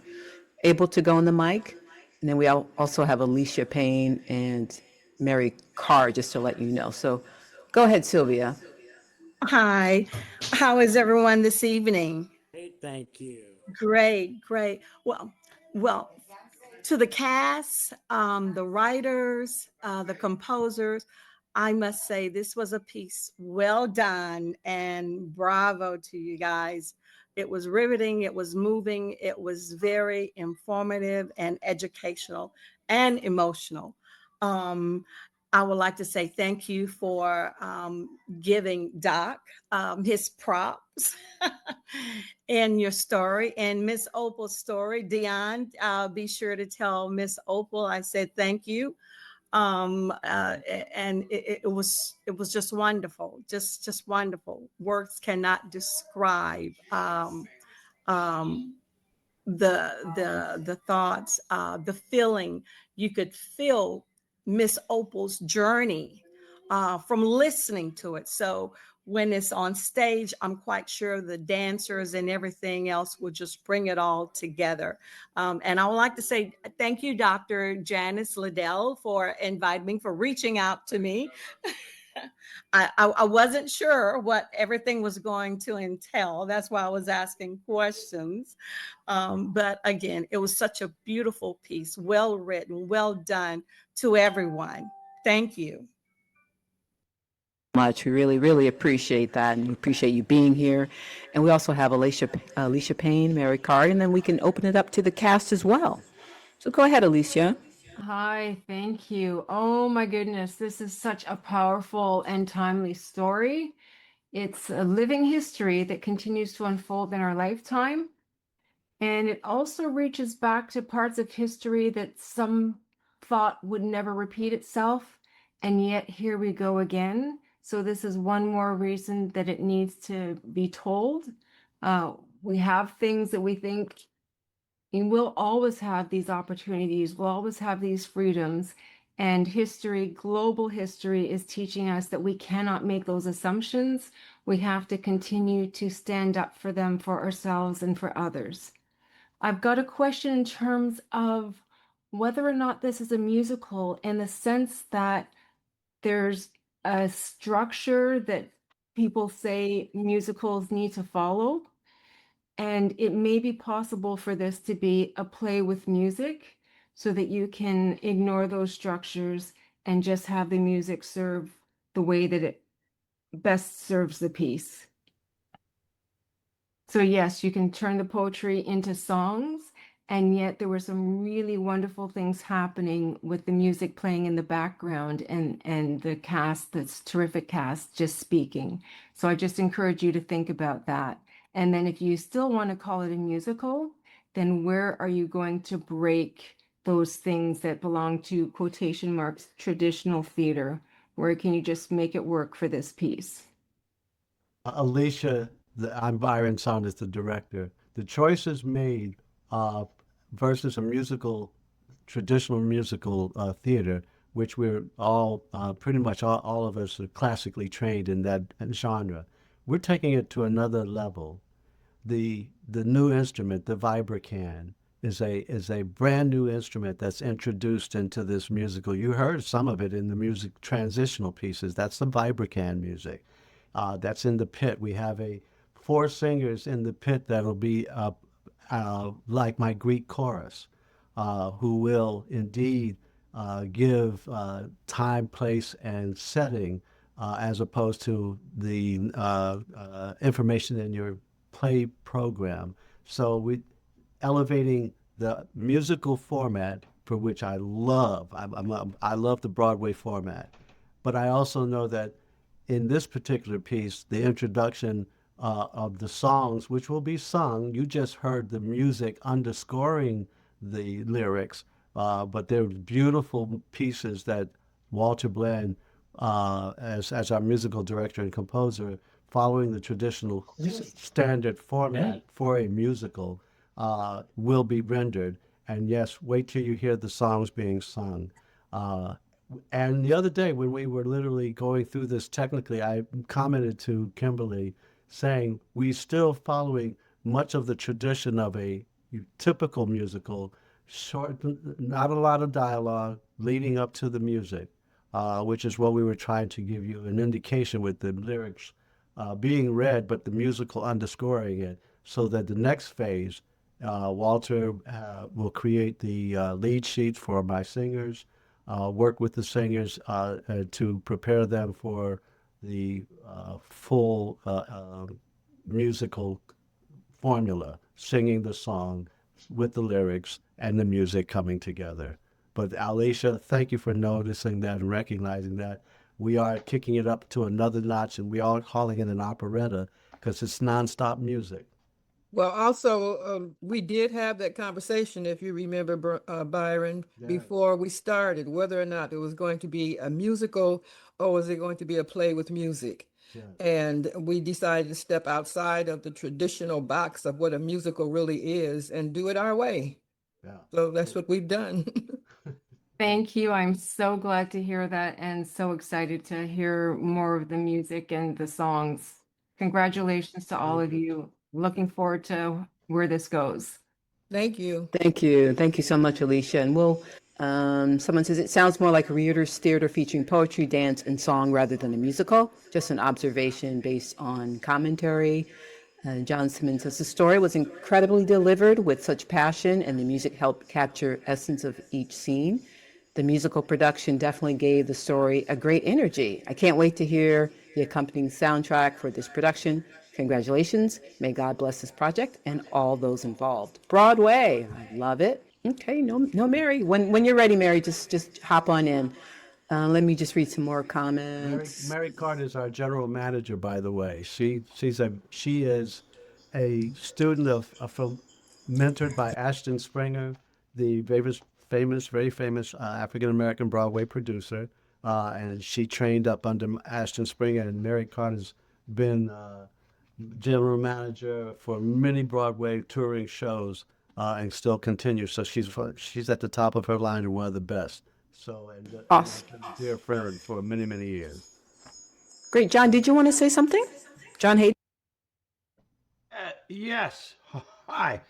able to go on the mic. And then we also have Alicia Payne and Mary Carr, just to let you know. So go ahead, Sylvia. Hi, how is everyone this evening? Great, thank you. Great. Well, to the cast, the writers, the composers, I must say this was a piece well done, and bravo to you guys. It was riveting, it was moving, it was very informative and educational and emotional. I would like to say thank you for giving Doc his props in your story, and Miss Opal's story. Dion, be sure to tell Miss Opal I said thank you. And it was just wonderful, just wonderful. Words cannot describe the thoughts, the feeling. You could feel Miss Opal's journey from listening to it. So when it's on stage, I'm quite sure the dancers and everything else will just bring it all together. And I would like to say thank you, Dr. Janice Liddell, for inviting me, for reaching out to me. I wasn't sure what everything was going to entail. That's why I was asking questions. But again, it was such a beautiful piece, well written, well done to everyone. Thank you. Much. We really, really appreciate that, and we appreciate you being here. And we also have Alicia Payne, Mary Card, and then we can open it up to the cast as well. So go ahead, Alicia. Hi, thank you. Oh my goodness, this is such a powerful and timely story. It's a living history that continues to unfold in our lifetime. And it also reaches back to parts of history that some thought would never repeat itself. And yet here we go again. So this is one more reason that it needs to be told. We have things that we think, and we'll always have these opportunities, we'll always have these freedoms. And history, global history, is teaching us that we cannot make those assumptions. We have to continue to stand up for them, for ourselves and for others. I've got a question in terms of whether or not this is a musical, in the sense that there's a structure that people say musicals need to follow. And it may be possible for this to be a play with music, so that you can ignore those structures and just have the music serve the way that it best serves the piece. So yes, you can turn the poetry into songs, and yet there were some really wonderful things happening with the music playing in the background, and the cast, that's terrific cast, just speaking. So I just encourage you to think about that. And then if you still want to call it a musical, then where are you going to break those things that belong to, quotation marks, traditional theater? Where can you just make it work for this piece? Alicia, I'm Byron Saunders, the director. The choices made versus a musical, traditional musical theater, which we're all, pretty much all of us are classically trained in that genre. We're taking it to another level. The new instrument, the vibracan, is a brand new instrument that's introduced into this musical. You heard some of it in the music transitional pieces. That's the vibracan music. That's in the pit. We have 4 singers in the pit that'll be like my Greek chorus, who will indeed give time, place, and setting, as opposed to the information in your play program. So we elevating the musical format, for which I love. I love the Broadway format, but I also know that in this particular piece, the introduction of the songs, which will be sung, you just heard the music underscoring the lyrics, but they're beautiful pieces that Walter Bland, as our musical director and composer, following the traditional standard format for a musical, will be rendered. And yes, wait till you hear the songs being sung. And the other day, when we were literally going through this technically, I commented to Kimberly saying we still following much of the tradition of a typical musical, short, not a lot of dialogue leading up to the music, which is what we were trying to give you an indication with the lyrics being read, but the musical underscoring it, so that the next phase, Walter will create the lead sheet for my singers, work with the singers to prepare them for the full musical formula, singing the song with the lyrics and the music coming together. But Alicia, thank you for noticing that and recognizing that. We are kicking it up to another notch, and we are calling it an operetta because it's nonstop music. Well, also, we did have that conversation, if you remember, Byron, before we started, whether or not it was going to be a musical or was it going to be a play with music. Yeah. And we decided to step outside of the traditional box of what a musical really is and do it our way. Yeah. So that's what we've done. Thank you. I'm so glad to hear that and so excited to hear more of the music and the songs. Congratulations to all of you. Looking forward to where this goes. Thank you. Thank you. Thank you so much, Alicia. And someone says it sounds more like a Reader's Theater featuring poetry, dance, and song rather than a musical. Just an observation based on commentary. John Simmons says the story was incredibly delivered with such passion, and the music helped capture essence of each scene. The musical production definitely gave the story a great energy. I can't wait to hear the accompanying soundtrack for this production. Congratulations. May God bless this project and all those involved. Broadway. I love it. Okay, no, Mary. When you're ready, Mary, just hop on in. Let me just read some more comments. Mary Carter is our general manager, by the way. She is a student of mentored by Ashton Springer, the very famous African American Broadway producer, and she trained up under Ashton Springer. And Mary Carter's been general manager for many Broadway touring shows and still continues. So she's at the top of her line and one of the best. So, and Awesome. a dear friend for many, many years. Great. John, did you want to say something? John Hayden? Yes. Hi.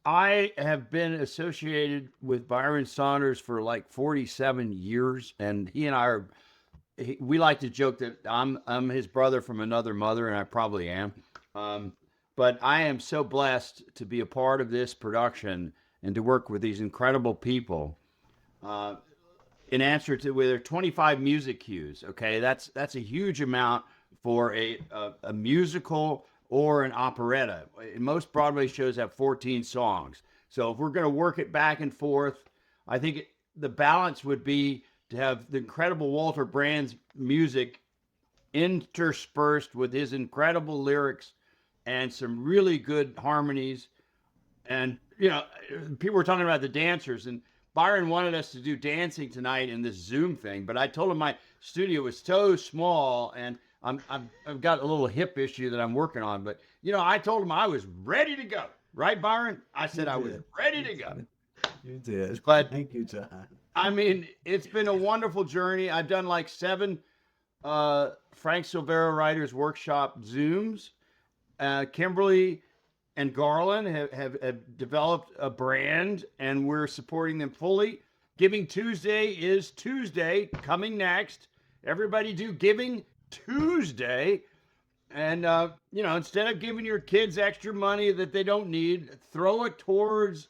I have been associated with Byron Saunders for like 47 years, and he and I we like to joke that I'm his brother from another mother, and I probably am. But I am so blessed to be a part of this production and to work with these incredible people. In answer to where there are 25 music cues, okay, that's a huge amount for a musical or an operetta. Most Broadway shows have 14 songs. So if we're going to work it back and forth, I think the balance would be to have the incredible Walter Brand's music interspersed with his incredible lyrics and some really good harmonies. And, you know, people were talking about the dancers, and Byron wanted us to do dancing tonight in this Zoom thing, but I told him my studio was so small, and I've got a little hip issue that I'm working on. But, you know, I told him I was ready to go. Right, Byron? I said I was ready to go. You did. But Thank you, John. I mean, it's been a wonderful journey. I've done like 7 Frank Silvera Writers Workshop Zooms. Kimberly and Garland have developed a brand, and we're supporting them fully. Giving Tuesday is Tuesday, coming next. Everybody do Giving Tuesday. And, you know, instead of giving your kids extra money that they don't need, throw it towards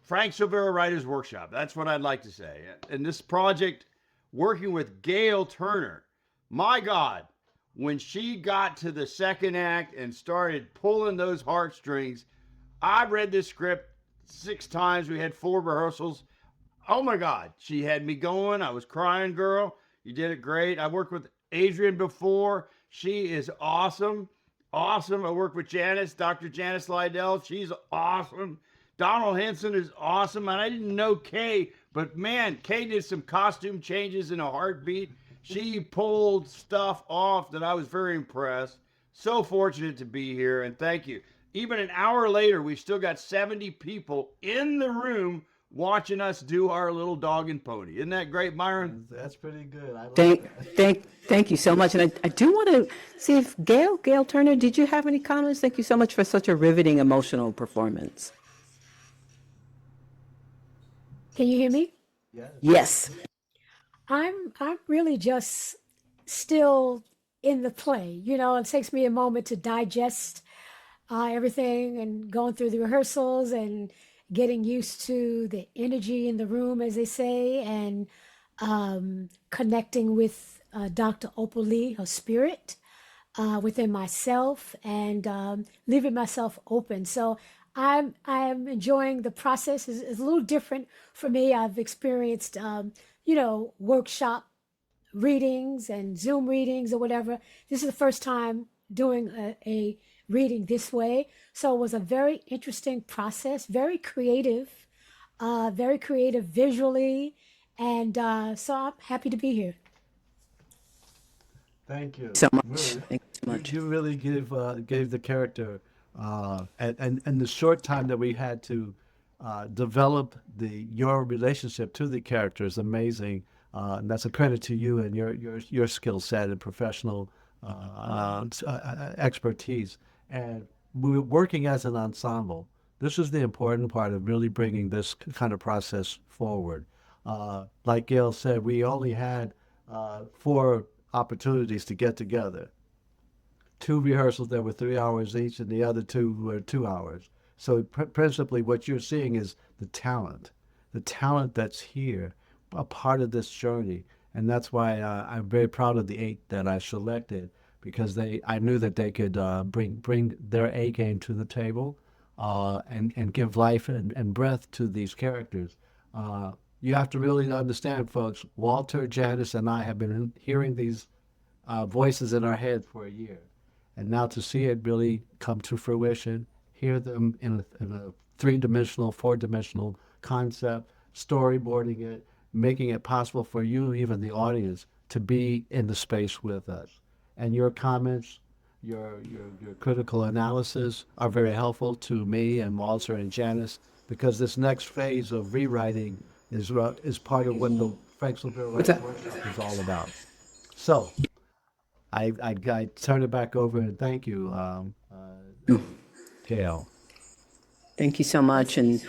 Frank Silvera Writers Workshop. That's what I'd like to say. And this project, working with Gail Turner, my God, when she got to the second act and started pulling those heartstrings, I read this script 6 times. We had 4 rehearsals. Oh my God, she had me going. I was crying, girl. You did it great. I worked with Adrienne before. She is awesome. Awesome. I worked with Janice, Dr. Janice Liddell. She's awesome. Donald Henson is awesome. And I didn't know Kay, but man, Kay did some costume changes in a heartbeat. She pulled stuff off that I was very impressed. So fortunate to be here, and thank you. Even an hour later, we've still got 70 people in the room watching us do our little dog and pony. Isn't that great, Byron? That's pretty good. I like Thank you so much. And I do want to see if Gail Turner, did you have any comments? Thank you so much for such a riveting, emotional performance. Can you hear me? Yes. I'm really just still in the play. You know, it takes me a moment to digest everything and going through the rehearsals and getting used to the energy in the room, as they say, and connecting with Dr. Opal Lee, her spirit within myself, and leaving myself open. So I'm enjoying the process. It's a little different for me. I've experienced, you know, workshop readings and Zoom readings or whatever. This is the first time doing a reading this way. So it was a very interesting process, very creative visually. And so I'm happy to be here. Thank you. So much. Really, Thank you so much. you really gave the character, and the short time that we had to develop your relationship to the character is amazing. And that's a credit to you and your skill set and professional expertise. And we're working as an ensemble. This is the important part of really bringing this kind of process forward. Like Gail said, we only had 4 opportunities to get together. 2 rehearsals that were 3 hours each, and the other 2 were 2 hours. So principally what you're seeing is the talent that's here, a part of this journey. And that's why I'm very proud of the 8 that I selected, because I knew that they could bring their A game to the table and give life and breath to these characters. You have to really understand, folks, Walter, Janice, and I have been hearing these voices in our head for a year. And now to see it really come to fruition, hear them in a 3-dimensional, 4-dimensional concept, storyboarding it, making it possible for you, even the audience, to be in the space with us. And your comments, your critical analysis are very helpful to me and Walter and Janice, because this next phase of rewriting is part of what the Frank Silvera Workshop is all about. So I turn it back over and thank you, Gail. Thank you so much. And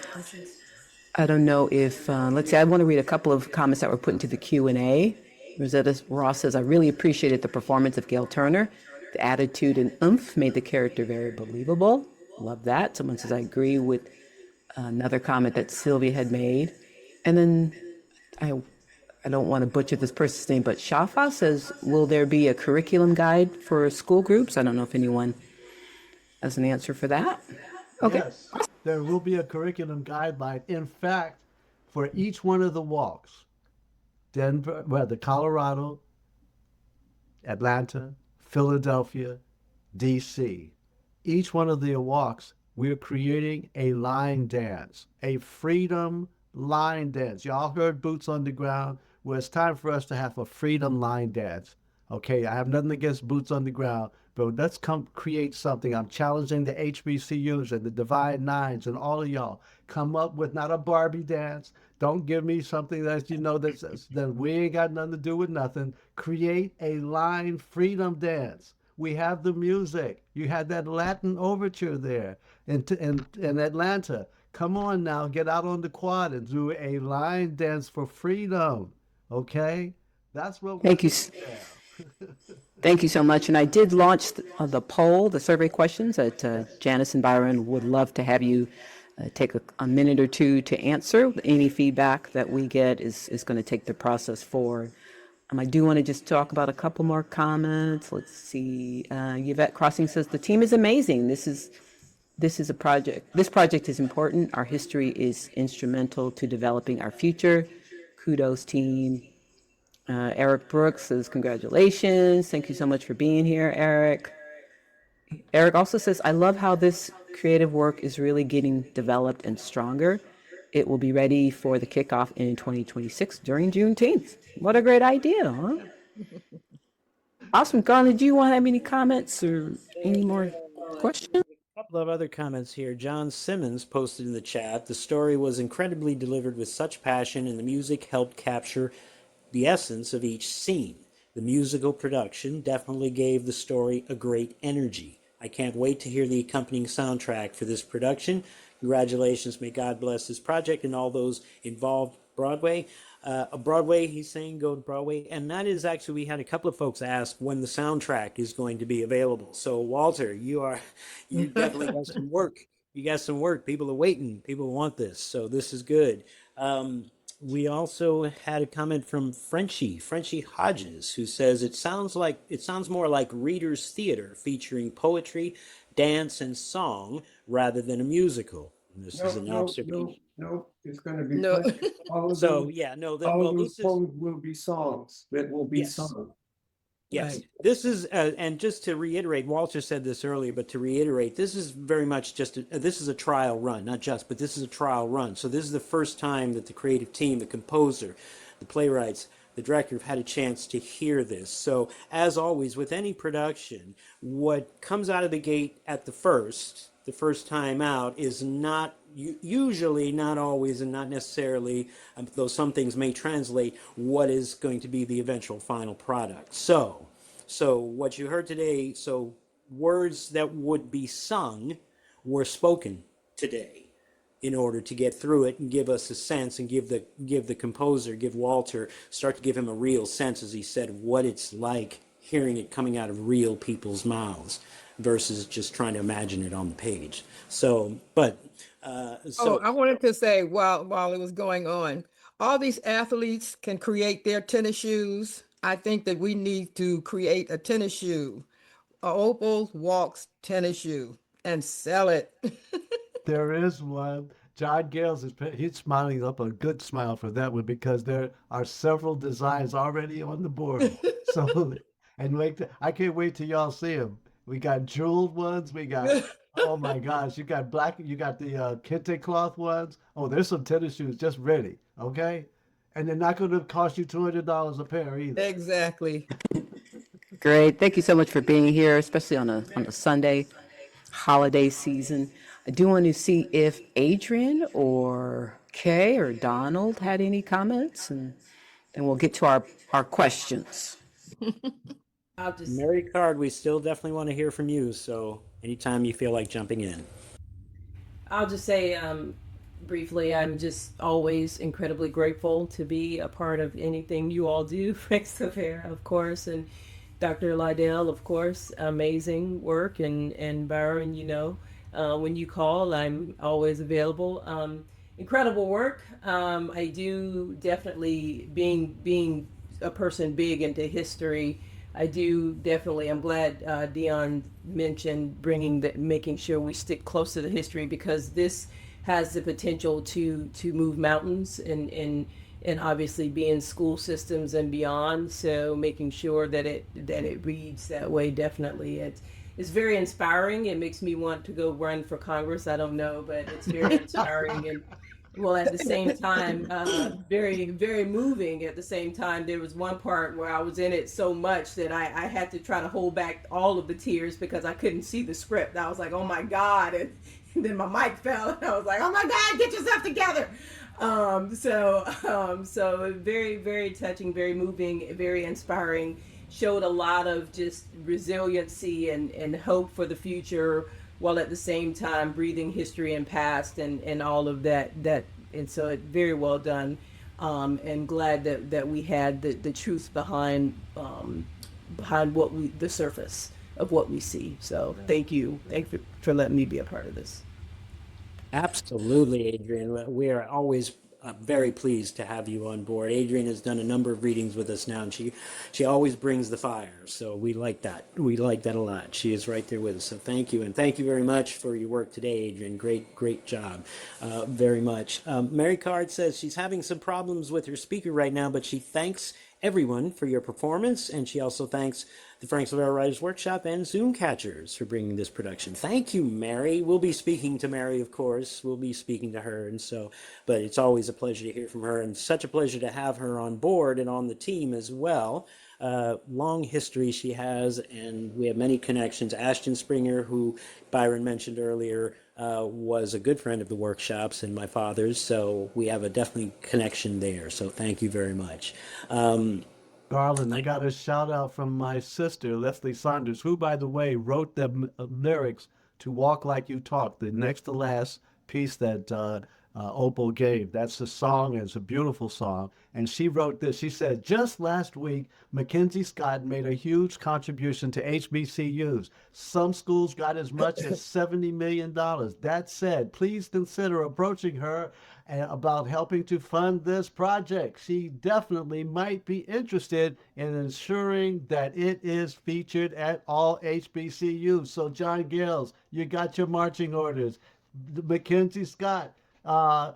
I don't know if, let's see, I want to read a couple of comments that were put into the Q&A. Rosetta Ross says, I really appreciated the performance of Gail Turner. The attitude and oomph made the character very believable. Love that. Someone says, I agree with another comment that Sylvia had made. And then I don't want to butcher this person's name, but Shafa says, will there be a curriculum guide for school groups? I don't know if anyone has an answer for that. Okay. Yes, there will be a curriculum guideline. In fact, for each one of the walks, Denver, Colorado, Atlanta, Philadelphia, DC, each one of the walks, we're creating a line dance, a freedom line dance. Y'all heard Boots on the Ground. Well, it's time for us to have a freedom line dance. Okay, I have nothing against Boots on the Ground, but let's come create something. I'm challenging the HBCUs and the Divine Nines and all of y'all. Come up with not a Barbie dance. Don't give me something that that we ain't got nothing to do with nothing. Create a line freedom dance. We have the music. You had that Latin overture there in Atlanta. Come on now, get out on the quad and do a line dance for freedom. Okay? That's what Thank you. Thank you so much. And I did launch the poll, the survey questions that Janice and Byron would love to have you take a minute or two to answer. Any feedback that we get is going to take the process forward. I do want to just talk about a couple more comments. Let's see. Yvette Crossing says, the team is amazing. This is a project. This project is important. Our history is instrumental to developing our future. Kudos, team. Eric Brooks says, congratulations. Thank you so much for being here, Eric. Eric also says, I love how this creative work is really getting developed and stronger. It will be ready for the kickoff in 2026 during Juneteenth. What a great idea, huh? Awesome. Garland, do you want to have any comments or any more questions? A couple of other comments here. John Simmons posted in the chat, the story was incredibly delivered with such passion, and the music helped capture the essence of each scene. The musical production definitely gave the story a great energy. I can't wait to hear the accompanying soundtrack for this production. Congratulations. May God bless this project and all those involved. Broadway. Broadway, he's saying, go to Broadway. And that is actually, we had a couple of folks ask when the soundtrack is going to be available. So Walter, you definitely got some work. You got some work. People are waiting. People want this. So this is good. We also had a comment from Frenchie Hodges, who says it sounds more like readers' theater featuring poetry, dance, and song rather than a musical. And this is an observation. No, it's going to be No. all of So them, yeah, no. all of Well, those poems will be songs that will be Yes. sung. Yes, Right. this is, and just to reiterate, Walter said this earlier, but to reiterate, this is very much this is a trial run, but this is a trial run. So this is the first time that the creative team, the composer, the playwrights the director have had a chance to hear this. So as always, with any production, what comes out of the gate at the first time out is not usually, not always, and not necessarily, though some things may translate, what is going to be the eventual final product. So what you heard today, so words that would be sung were spoken today in order to get through it and give us a sense and give the composer, give Walter, start to give him a real sense, as he said, of what it's like hearing it coming out of real people's mouths versus just trying to imagine it on the page. So, I wanted to say while it was going on, all these athletes can create their tennis shoes. I think that we need to create a tennis shoe, a Opal's Walks tennis shoe, and sell it. There is one. John Gales he's smiling up a good smile for that one because there are several designs already on the board. So, and I can't wait till y'all see them. We got jeweled ones. We got, oh my gosh, you got you got the kente cloth ones. Oh, there's some tennis shoes just ready. Okay. And they're not going to cost you $200 a pair either. Exactly. Great. Thank you so much for being here, especially on a Sunday holiday season. I do want to see if Adrian or Kay or Donald had any comments, and then we'll get to our questions. Mary Card, we still definitely want to hear from you. So anytime you feel like jumping in. I'll just say briefly, I'm just always incredibly grateful to be a part of anything you all do. Frank Silvera, of course, and Dr. Liddell, of course, amazing work. And Byron, when you call, I'm always available. Incredible work. I do definitely, being a person big into history, I'm glad Dion mentioned making sure we stick close to the history, because this has the potential to move mountains and obviously be in school systems and beyond. So making sure that it reads that way, definitely. It's very inspiring. It makes me want to go run for Congress. I don't know, but it's very inspiring. And well, at the same time, very, very moving at the same time. There was one part where I was in it so much that I had to try to hold back all of the tears because I couldn't see the script. I was like, oh my God. And then my mic fell and I was like, oh my God, get yourself together. So very, very touching, very moving, very inspiring. Showed a lot of just resiliency and hope for the future, while at the same time breathing history and past and all of that. And so it very well done. And glad that we had the truth behind the surface of what we see. So thank you for letting me be a part of this. Absolutely, Adrian. We are always very pleased to have you on board. Adrian has done a number of readings with us now, and she always brings the fire. So we like that. We like that a lot. She is right there with us. So thank you, and thank you very much for your work today, Adrian. Great job, very much. Mary Card says she's having some problems with her speaker right now, but she thanks everyone for your performance, and she also thanks the Frank Silvera Writers Workshop and Zoomcatchers for bringing this production. Thank you, Mary. We'll be speaking to Mary, of course. We'll be speaking to her, but it's always a pleasure to hear from her, and such a pleasure to have her on board and on the team as well. Long history she has, and we have many connections. Ashton Springer, who Byron mentioned earlier, was a good friend of the workshops and my father's, so we have a definitely connection there. So thank you very much. Garland, I got a shout out from my sister, Leslie Saunders, who, by the way, wrote the lyrics to Walk Like You Talk, the next to last piece that Opal gave. That's the song. It's a beautiful song. And she wrote this. She said, just last week, Mackenzie Scott made a huge contribution to HBCUs. Some schools got as much as $70 million. That said, please consider approaching her about helping to fund this project. She definitely might be interested in ensuring that it is featured at all HBCUs. So John Gales, you got your marching orders. Mackenzie Scott, the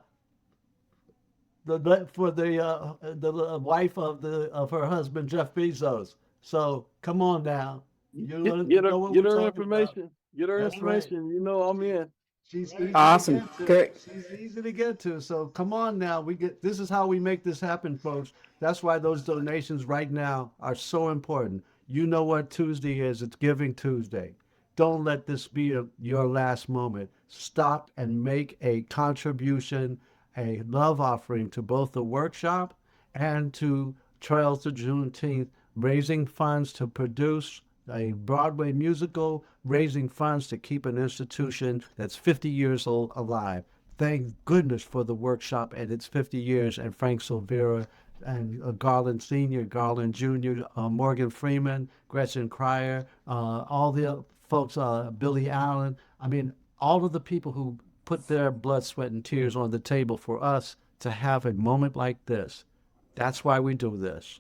wife of her husband Jeff Bezos. So come on now, get her information. Get her information. Right. You know I'm in. She's easy Awesome. to get to. Great. She's easy to get to. So come on now. This is how we make this happen, folks. That's why those donations right now are so important. You know what Tuesday is. It's Giving Tuesday. Don't let this be your last moment. Stop and make a contribution, a love offering to both the workshop and to Trails to Juneteenth, raising funds to produce a Broadway musical, raising funds to keep an institution that's 50 years old alive. Thank goodness for the workshop and its 50 years, and Frank Silvera and Garland Sr., Garland Jr., Morgan Freeman, Gretchen Cryer, all the folks, Billy Allen. I mean, all of the people who put their blood, sweat, and tears on the table for us to have a moment like this. That's why we do this.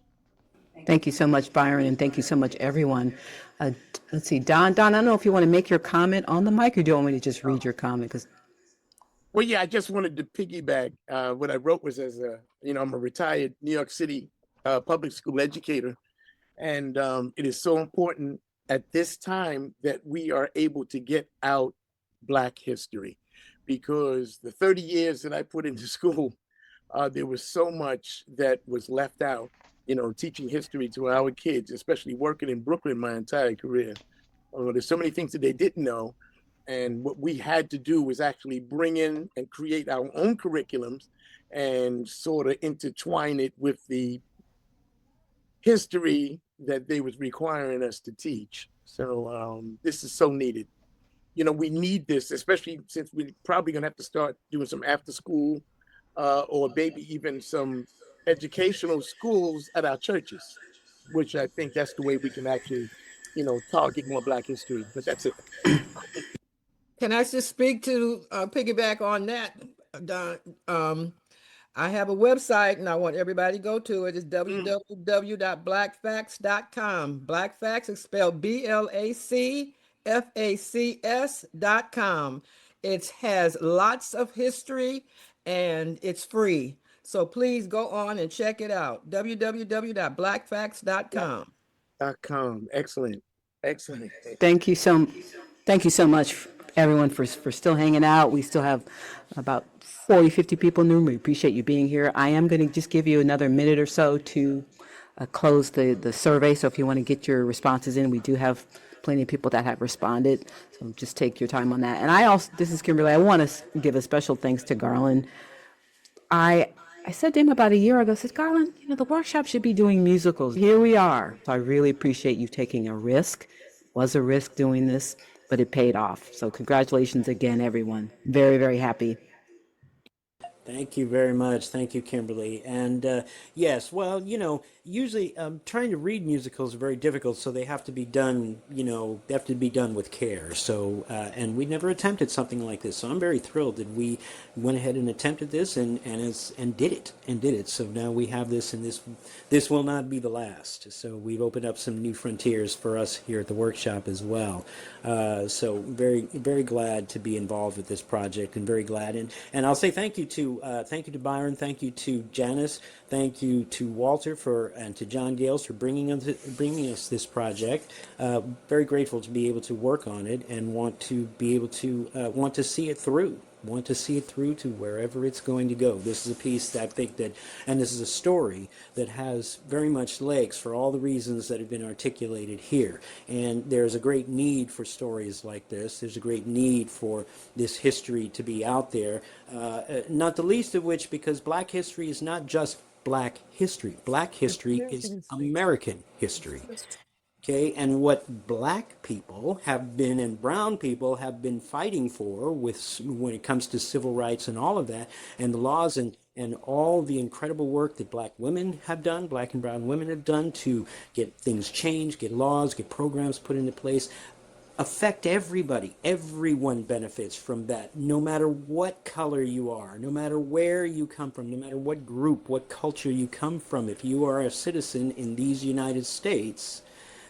Thank you so much, Byron, and thank you so much, everyone. Let's see, Don, I don't know if you want to make your comment on the mic, or do you want me to just read your comment? Well, yeah, I just wanted to piggyback. What I wrote was I'm a retired New York City public school educator. And it is so important at this time that we are able to get out Black history, because the 30 years that I put into school, there was so much that was left out. Teaching history to our kids, especially working in Brooklyn my entire career. There's so many things that they didn't know. And what we had to do was actually bring in and create our own curriculums and sort of intertwine it with the history that they was requiring us to teach. So this is so needed. We need this, especially since we're probably gonna have to start doing some after school or maybe even some educational schools at our churches, which I think that's the way we can actually, target more Black history. But that's it. Can I just speak to piggyback on that, Don? I have a website and I want everybody to go to it. It's www.blackfacts.com. Black Facts is spelled BLACFACS.com. It has lots of history and it's free. So please go on and check it out. www.blackfacts.com. Excellent. Thank you so much, everyone, for still hanging out. We still have about 40, 50 people in the room. We appreciate you being here. I am going to just give you another minute or so to close the survey. So if you want to get your responses in, we do have plenty of people that have responded. So just take your time on that. And this is Kimberly. I want to give a special thanks to Garland. I said to him about a year ago, I said, Garland, the workshop should be doing musicals. Here we are. So I really appreciate you taking a risk. It was a risk doing this, but it paid off. So congratulations again, everyone. Very, very happy. Thank you very much. Thank you, Kimberly. And yes, well, usually trying to read musicals are very difficult, so they have to be done, they have to be done with care. So, and we never attempted something like this. So I'm very thrilled that we went ahead and attempted this and did it. So now we have this, and this will not be the last. So we've opened up some new frontiers for us here at the workshop as well. So very, very glad to be involved with this project, and very glad. And I'll say thank you to Byron, thank you to Janice, thank you to Walter and to John Gales for bringing us this project. Very grateful to be able to work on it and want to be able to want to see it through to wherever it's going to go. This is a piece that I think and this is a story that has very much legs for all the reasons that have been articulated here. And there's a great need for stories like this. There's a great need for this history to be out there, not the least of which because Black history is not just Black history. Black history is American history. Okay, and what Black people have been and brown people have been fighting for when it comes to civil rights and all of that, and the laws and all the incredible work that Black women have done, Black and brown women have done to get things changed, get laws, get programs put into place, affect everybody. Everyone benefits from that, no matter what color you are, no matter where you come from, no matter what group, what culture you come from. If you are a citizen in these United States,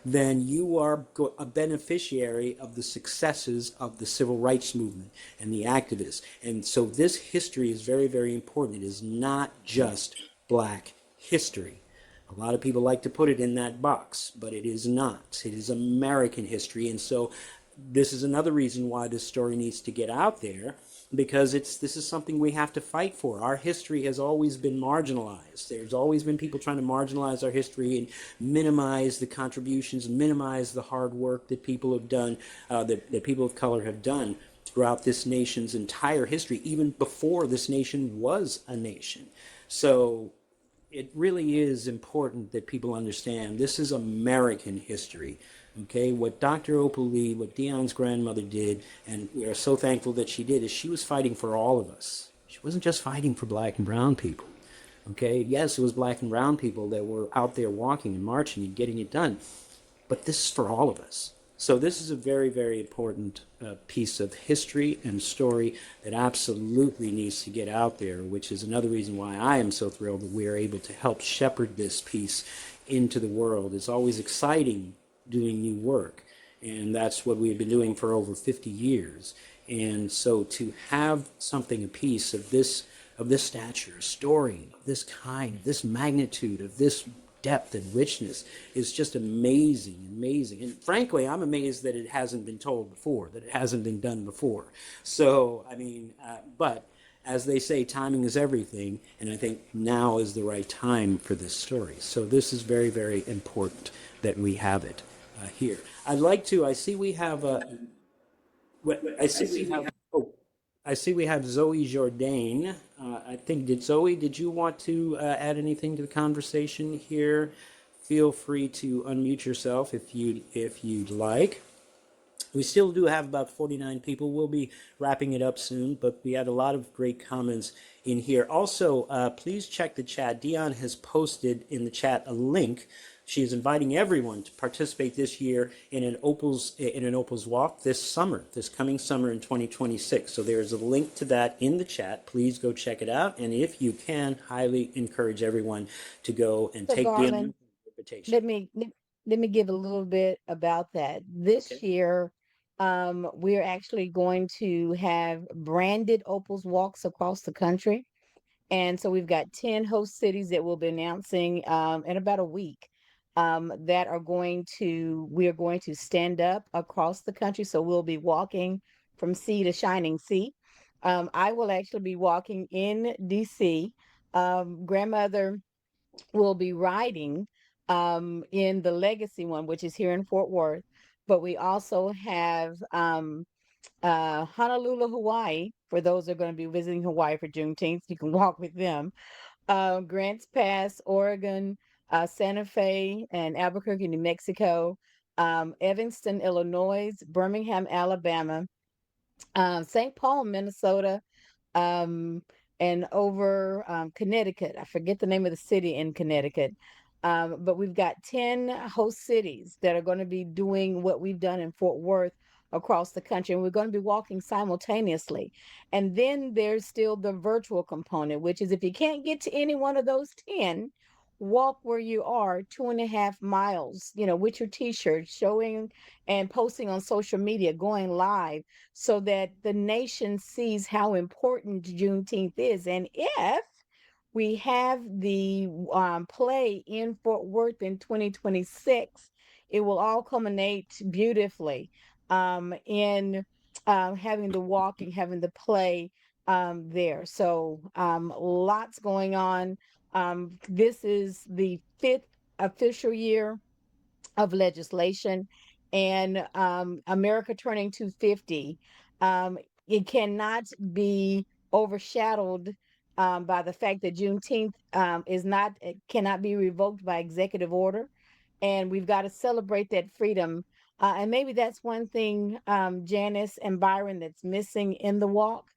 then you are a beneficiary of the successes of the civil rights movement and the activists. And so this history is very, very important. It is not just Black history. A lot of people like to put it in that box, but it is not. It is American history. And so this is another reason why this story needs to get out there, because this is something we have to fight for. Our history has always been marginalized. There's always been people trying to marginalize our history and minimize the contributions, minimize the hard work that people have done, that people of color have done throughout this nation's entire history, even before this nation was a nation. So it really is important that people understand this is American history. Okay, what Dr. Opal Lee, what Dion's grandmother did, and we are so thankful that she did, is she was fighting for all of us. She wasn't just fighting for black and brown people. Okay, yes, it was black and brown people that were out there walking and marching and getting it done, but this is for all of us. So this is a very, very important piece of history and story that absolutely needs to get out there, which is another reason why I am so thrilled that we are able to help shepherd this piece into the world. It's always exciting doing new work, and that's what we've been doing for over 50 years. And so to have something, a piece of this stature, a story of this kind, of this magnitude, of this depth and richness, is just amazing, amazing. And frankly, I'm amazed that it hasn't been told before, that it hasn't been done before. So, I mean, but as they say, timing is everything, and I think now is the right time for this story. So this is very, very important that we have it here. I'd like to, I see we have Zoe Jourdain. I think, did you want to add anything to the conversation here? Feel free to unmute yourself if you'd like. We still do have about 49 people. We'll be wrapping it up soon, but we had a lot of great comments in here. Also, please check the chat. Dion has posted in the chat a link. She is inviting everyone to participate this year in an Opal's Walk this coming summer in 2026. So there is a link to that in the chat. Please go check it out. And if you can, highly encourage everyone to go and take the invitation. Let me give a little bit about that. This year, we're actually going to have branded Opal's Walks across the country. And so we've got 10 host cities that we'll be announcing in about a week. That we are going to stand up across the country. So we'll be walking from sea to shining sea. I will actually be walking in DC. Grandmother will be riding in the legacy one, which is here in Fort Worth. But we also have Honolulu, Hawaii, for those that are going to be visiting Hawaii for Juneteenth. You can walk with them. Grants Pass, Oregon, Santa Fe and Albuquerque, New Mexico, Evanston, Illinois, Birmingham, Alabama, St. Paul, Minnesota, and over Connecticut. I forget the name of the city in Connecticut. But we've got 10 host cities that are going to be doing what we've done in Fort Worth across the country, and we're going to be walking simultaneously. And then there's still the virtual component, which is if you can't get to any one of those 10, walk where you are 2.5 miles, with your t-shirt, showing and posting on social media, going live, so that the nation sees how important Juneteenth is. And if we have the play in Fort Worth in 2026, it will all culminate beautifully in having the walking, having the play there. So lots going on. This is the 5th official year of legislation, and America turning 250. It cannot be overshadowed by the fact that Juneteenth cannot be revoked by executive order, and we've got to celebrate that freedom. And maybe that's one thing, Janice and Byron, that's missing in the walk.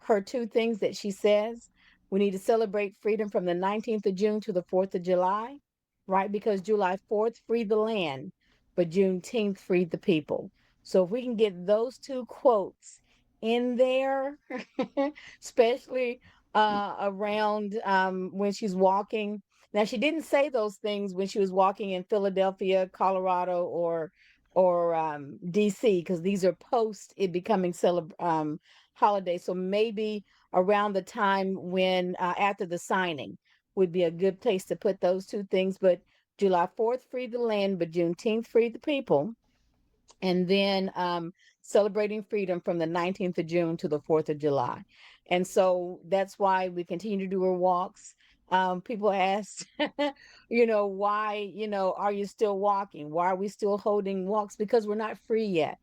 Her 2 things that she says: we need to celebrate freedom from the 19th of June to the 4th of July, right? Because July 4th freed the land, but Juneteenth freed the people. So if we can get those 2 quotes in there, especially around when she's walking. Now, she didn't say those things when she was walking in Philadelphia, Colorado, or DC, because these are post it becoming holiday. So maybe around the time when after the signing would be a good place to put those 2 things. But July 4th freed the land, but Juneteenth freed the people. and then celebrating freedom from the 19th of June to the 4th of July. And so that's why we continue to do our walks. People ask, why, are you still walking? Why are we still holding walks? Because we're not free yet.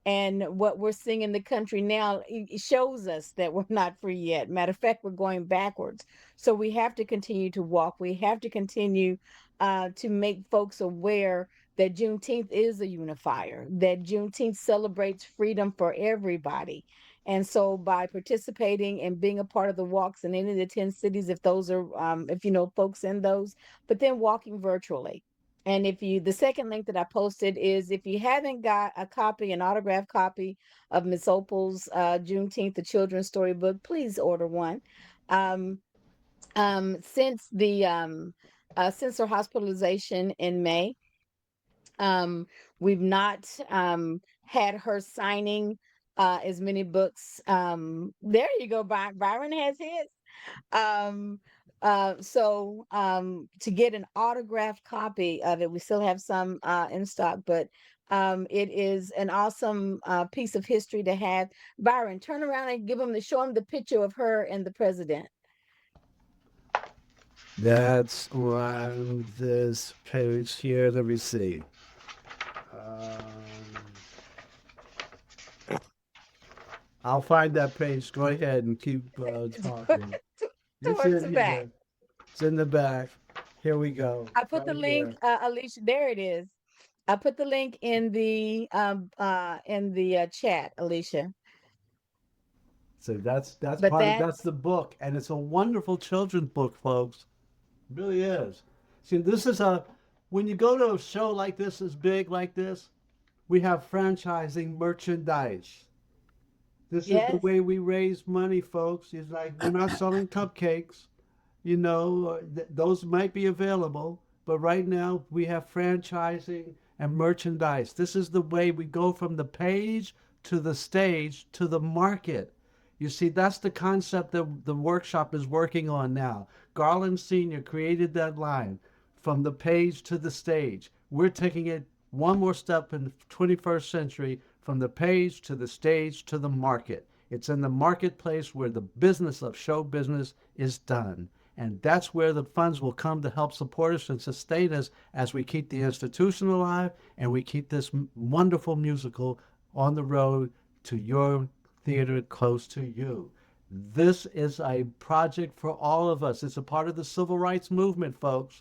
And what we're seeing in the country now, it shows us that we're not free yet. Matter of fact, we're going backwards. So we have to continue to walk. We have to continue to make folks aware that Juneteenth is a unifier, that Juneteenth celebrates freedom for everybody. And so by participating and being a part of the walks in any of the 10 cities, if those are, if you know folks in those, but then walking virtually. And the second link that I posted is if you haven't got a copy, an autographed copy of Miss Opal's Juneteenth, the children's storybook, please order one. Since her hospitalization in May, we've not had her signing as many books. There you go, Byron has his. So to get an autographed copy of it, we still have some in stock, but it is an awesome piece of history to have. Byron, turn around and show him the picture of her and the president. That's on this page here. Let me see. I'll find that page. Go ahead and keep talking. Towards the back. It's in the back. Here we go. I put the link, Alicia. There it is. I put the link in the chat, Alicia. So that's that's the book, and it's a wonderful children's book, folks. It really is. See, this is when you go to a show like this, as big like this, we have franchising merchandise. This is the way we raise money, folks. It's like we're not selling cupcakes. Those might be available, but right now we have franchising and merchandise. This is the way we go from the page to the stage to the market. You see, that's the concept that the workshop is working on now. Garland Sr. created that line, from the page to the stage. We're taking it one more step in the 21st century, from the page to the stage to the market. It's in the marketplace where the business of show business is done. And that's where the funds will come to help support us and sustain us as we keep the institution alive and we keep this wonderful musical on the road to your theater close to you. This is a project for all of us. It's a part of the civil rights movement, folks.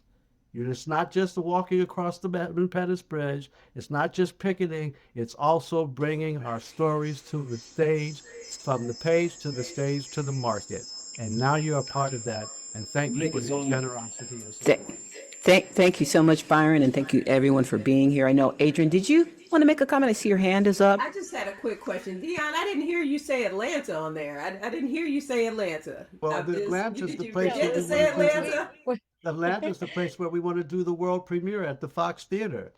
It's not just walking across the Pettus Bridge. It's not just picketing. It's also bringing our stories to the stage, from the page to the stage to the market. And now you're a part of that. And thank you for your generosity. Thank you so much, Byron, and thank you everyone for being here. I know, Adrian, did you want to make a comment? I see your hand is up. I just had a quick question. Dion, I didn't hear you say Atlanta on there. I didn't hear you say Atlanta. Well, Atlanta's the place. Atlanta's the place where we want to do the world premiere at the Fox Theater.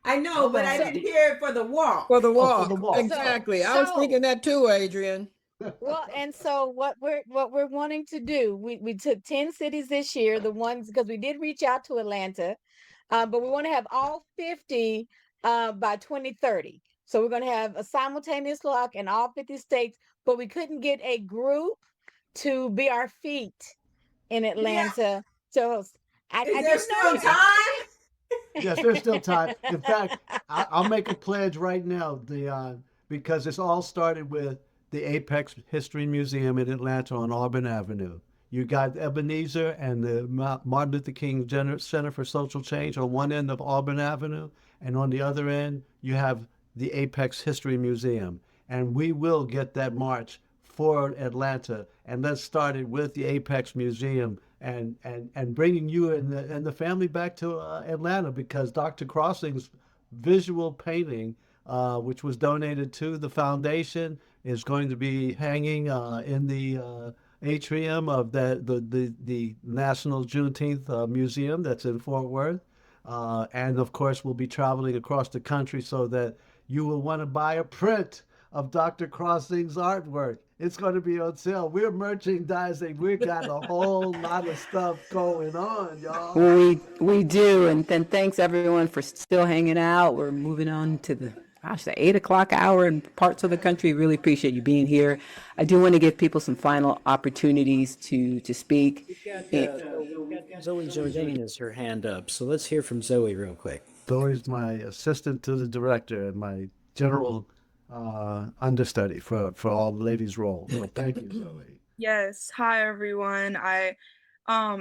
I know, but I didn't hear it for the walk. For the walk. Exactly. I was thinking that too, Adrian. Well, and so what we're wanting to do, we took 10 cities this year, the ones, because we did reach out to Atlanta, but we want to have all 50 by 2030. So we're going to have a simultaneous walk in all 50 states, but we couldn't get a group to be our feet in Atlanta. So is there still time? Yes, there's still time. In fact, I'll make a pledge right now, Dion, because it's all started with the Apex History Museum in Atlanta on Auburn Avenue. You got Ebenezer and the Martin Luther King Center for Social Change on one end of Auburn Avenue, and on the other end, you have the Apex History Museum. And we will get that march for Atlanta, and let's start it with the Apex Museum and bringing you and the family back to Atlanta, because Dr. Crossing's visual painting, which was donated to the foundation, is going to be hanging in the atrium of the National Juneteenth Museum that's in Fort Worth. And of course, we'll be traveling across the country so that you will want to buy a print of Dr. Crossing's artwork. It's going to be on sale. We're merchandising. We got a whole lot of stuff going on, y'all. We do. And then thanks everyone for still hanging out. We're moving on to gosh, the 8 o'clock hour in parts of the country. Really appreciate you being here. I do want to give people some final opportunities to speak. We've got Zoe Jardine has her hand up, so let's hear from Zoe real quick. Zoe's my assistant to the director and my general understudy for all the ladies' roles. So thank you, Zoe. Yes. Hi, everyone.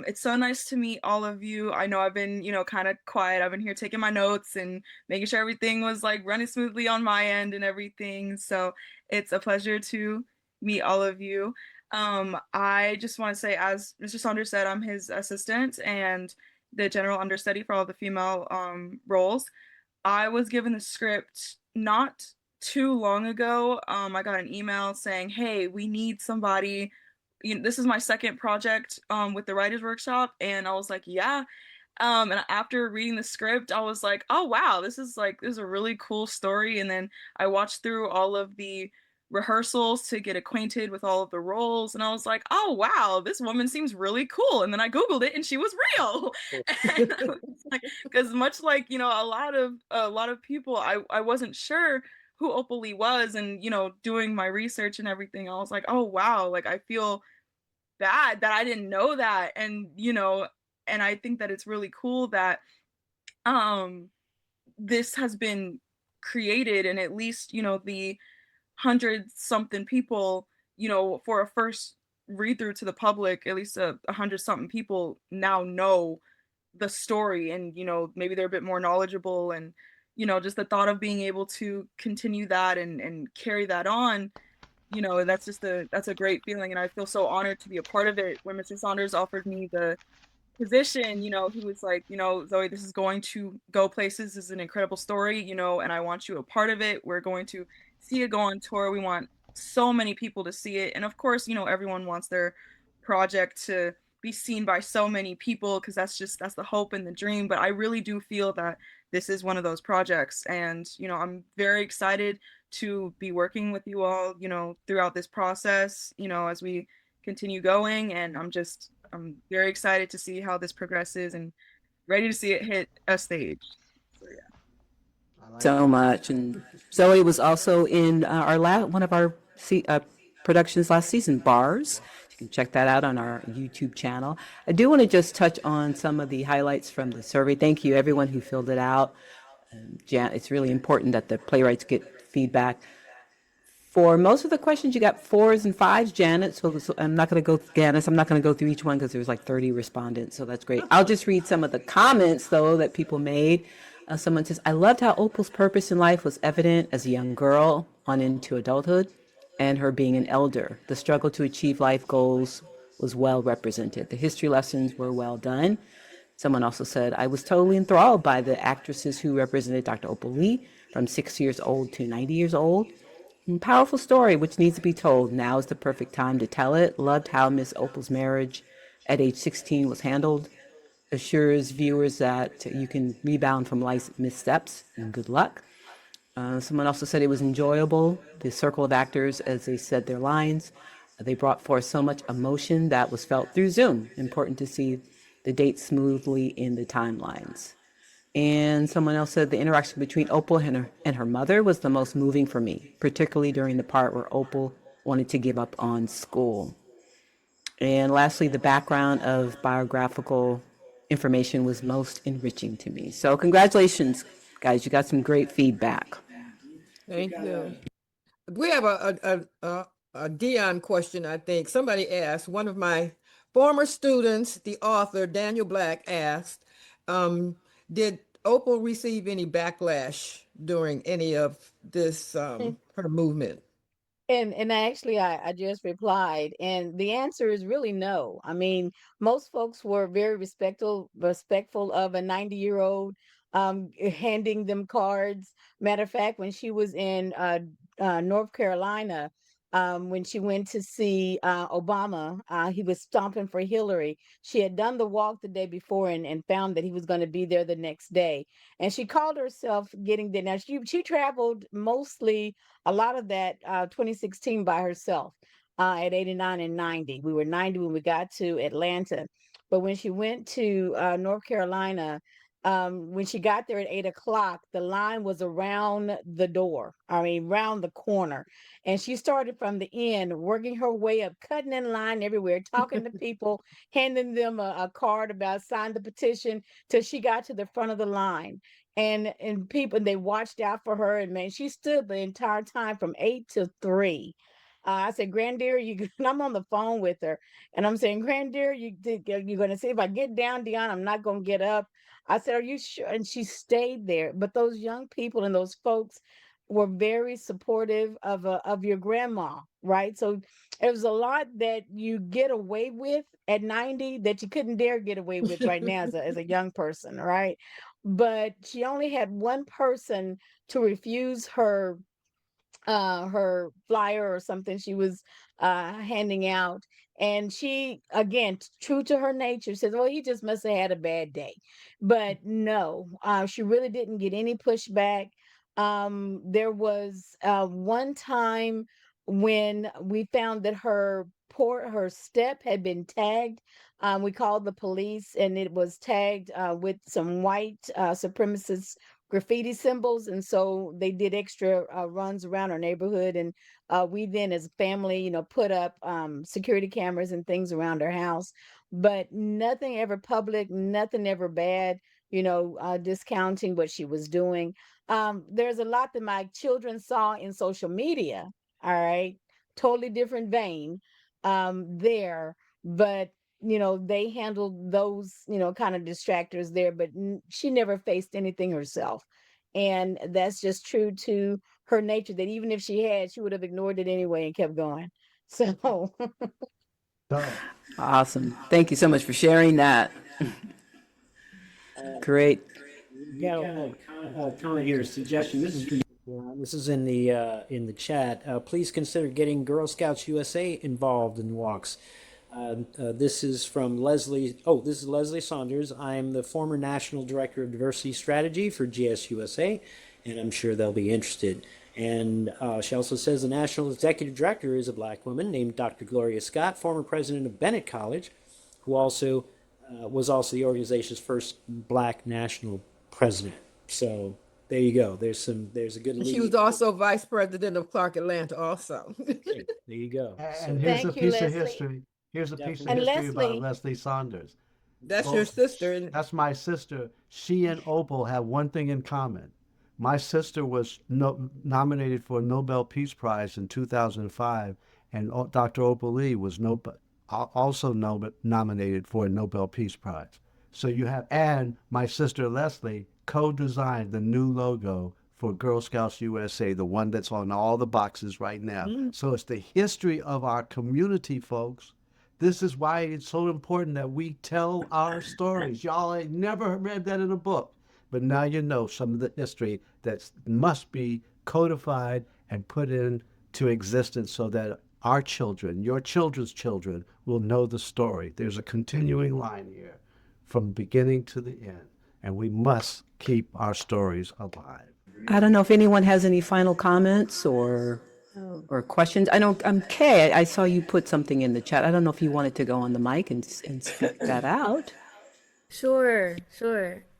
It's so nice to meet all of you. I know I've been, kind of quiet. I've been here taking my notes and making sure everything was like running smoothly on my end and everything. So it's a pleasure to meet all of you. I just want to say, as Mr. Saunders said, I'm his assistant and the general understudy for all the female roles. I was given the script not too long ago. I got an email saying, hey, we need somebody. This is my second project with the writers workshop, and I was like, yeah. And after reading the script, I was like, oh wow, this is a really cool story. And then I watched through all of the rehearsals to get acquainted with all of the roles, and I was like, oh wow, this woman seems really cool. And then I googled it, and she was real. And I was like, because much like a lot of people, I wasn't sure who Opal Lee was, and doing my research and everything, I was like, oh wow, like I feel bad that I didn't know that. And and I think that it's really cool that this has been created, and at least the 100-something people, for a first read through to the public, at least 100-something people now know the story, and maybe they're a bit more knowledgeable, and just the thought of being able to continue that and carry that on, that's a great feeling. And I feel so honored to be a part of it. When Mr. Saunders offered me the position, he was like, Zoe, this is going to go places. This is an incredible story, and I want you a part of it. We're going to see it go on tour. We want so many people to see it. And of course, everyone wants their project to be seen by so many people, because that's the hope and the dream. But I really do feel that this is one of those projects. And, I'm very excited to be working with you all, throughout this process, as we continue going. And I'm very excited to see how this progresses and ready to see it hit a stage. So, yeah. So much. And Zoe was also in one of our productions last season, Bars. You can check that out on our YouTube channel. I do want to just touch on some of the highlights from the survey. Thank you, everyone who filled it out. It's really important that the playwrights get feedback. For most of the questions, you got 4s and 5s, Janet. So I'm not going to go, Janice, I'm not going to go through each one because there was like 30 respondents. So that's great. I'll just read some of the comments, though, that people made. Someone says, I loved how Opal's purpose in life was evident as a young girl on into adulthood, and her being an elder. The struggle to achieve life goals was well represented. The history lessons were well done. Someone also said, I was totally enthralled by the actresses who represented Dr. Opal Lee from 6 years old to 90 years old. Powerful story, which needs to be told. Now is the perfect time to tell it. Loved how Miss Opal's marriage at age 16 was handled. Assures viewers that you can rebound from life's missteps, and good luck. Someone also said it was enjoyable. The circle of actors, as they said their lines, they brought forth so much emotion that was felt through Zoom. Important to see the dates smoothly in the timelines. And someone else said the interaction between Opal and her mother was the most moving for me, particularly during the part where Opal wanted to give up on school. And lastly, the background of biographical information was most enriching to me. So congratulations, guys. You got some great feedback. Thank you. We have a Dion question, I think. Somebody asked, one of my former students, the author, Daniel Black, asked, did Opal receive any backlash during any of this, her movement? And actually, I just replied, and the answer is really no. I mean, most folks were very respectful of a 90-year-old handing them cards. Matter of fact, when she was in North Carolina, when she went to see Obama, he was stomping for Hillary. She had done the walk the day before and found that he was going to be there the next day. And she called herself getting there. Now, she traveled mostly a lot of that 2016 by herself at 89 and 90. We were 90 when we got to Atlanta. But when she went to North Carolina, when she got there at 8 o'clock, the line was around the door. I mean, around the corner. And she started from the end, working her way up, cutting in line everywhere, talking to people, handing them a card about sign the petition till she got to the front of the line. And people, they watched out for her. And man, she stood the entire time from 8 to 3. I said, Granddare, and I'm on the phone with her. And I'm saying, Granddare, you're going to see if I get down, Dion, I'm not going to get up. I said, are you sure? And she stayed there. But those young people and those folks were very supportive of your grandma, right? So it was a lot that you get away with at 90 that you couldn't dare get away with right now as a young person, right? But she only had one person to refuse her flyer or something she was handing out. And she, again, true to her nature, says, well, he just must have had a bad day. But no, she really didn't get any pushback. There was one time when we found that her step had been tagged. We called the police, and it was tagged with some white supremacist graffiti symbols, and so they did extra runs around our neighborhood, and we then as a family put up security cameras and things around our house, but nothing ever public, nothing ever bad, discounting what she was doing. There's a lot that my children saw in social media, all right, totally different vein there, but they handled those, kind of distractors there, but she never faced anything herself. And that's just true to her nature, that even if she had, she would have ignored it anyway and kept going. So Awesome. Thank you so much for sharing that. Great. Got a comment here, suggestion. This is for you. This is in the chat. Please consider getting Girl Scouts USA involved in walks. This is from Leslie. Oh, this is Leslie Saunders. I'm the former National Director of Diversity Strategy for GSUSA, and I'm sure they'll be interested. And she also says the National Executive Director is a Black woman named Dr. Gloria Scott, former president of Bennett College, who also was also the organization's first Black national president. So there you go. There's a good lead. She was also vice president of Clark Atlanta also. There you go. And here's a piece of history. Here's a piece of history about Leslie Saunders. That's your sister. That's my sister. She and Opal have one thing in common. My sister was nominated for a Nobel Peace Prize in 2005, and Dr. Opal Lee was also nominated for a Nobel Peace Prize. So you have, and my sister Leslie co-designed the new logo for Girl Scouts USA, the one that's on all the boxes right now. So it's the history of our community, folks. This is why it's so important that we tell our stories. Y'all ain't never read that in a book, but now you know some of the history that must be codified and put into existence so that our children, your children's children, will know the story. There's a continuing line here from beginning to the end, and we must keep our stories alive. I don't know if anyone has any final comments or questions. I know, Kay, I saw you put something in the chat. I don't know if you wanted to go on the mic and speak that out. Sure.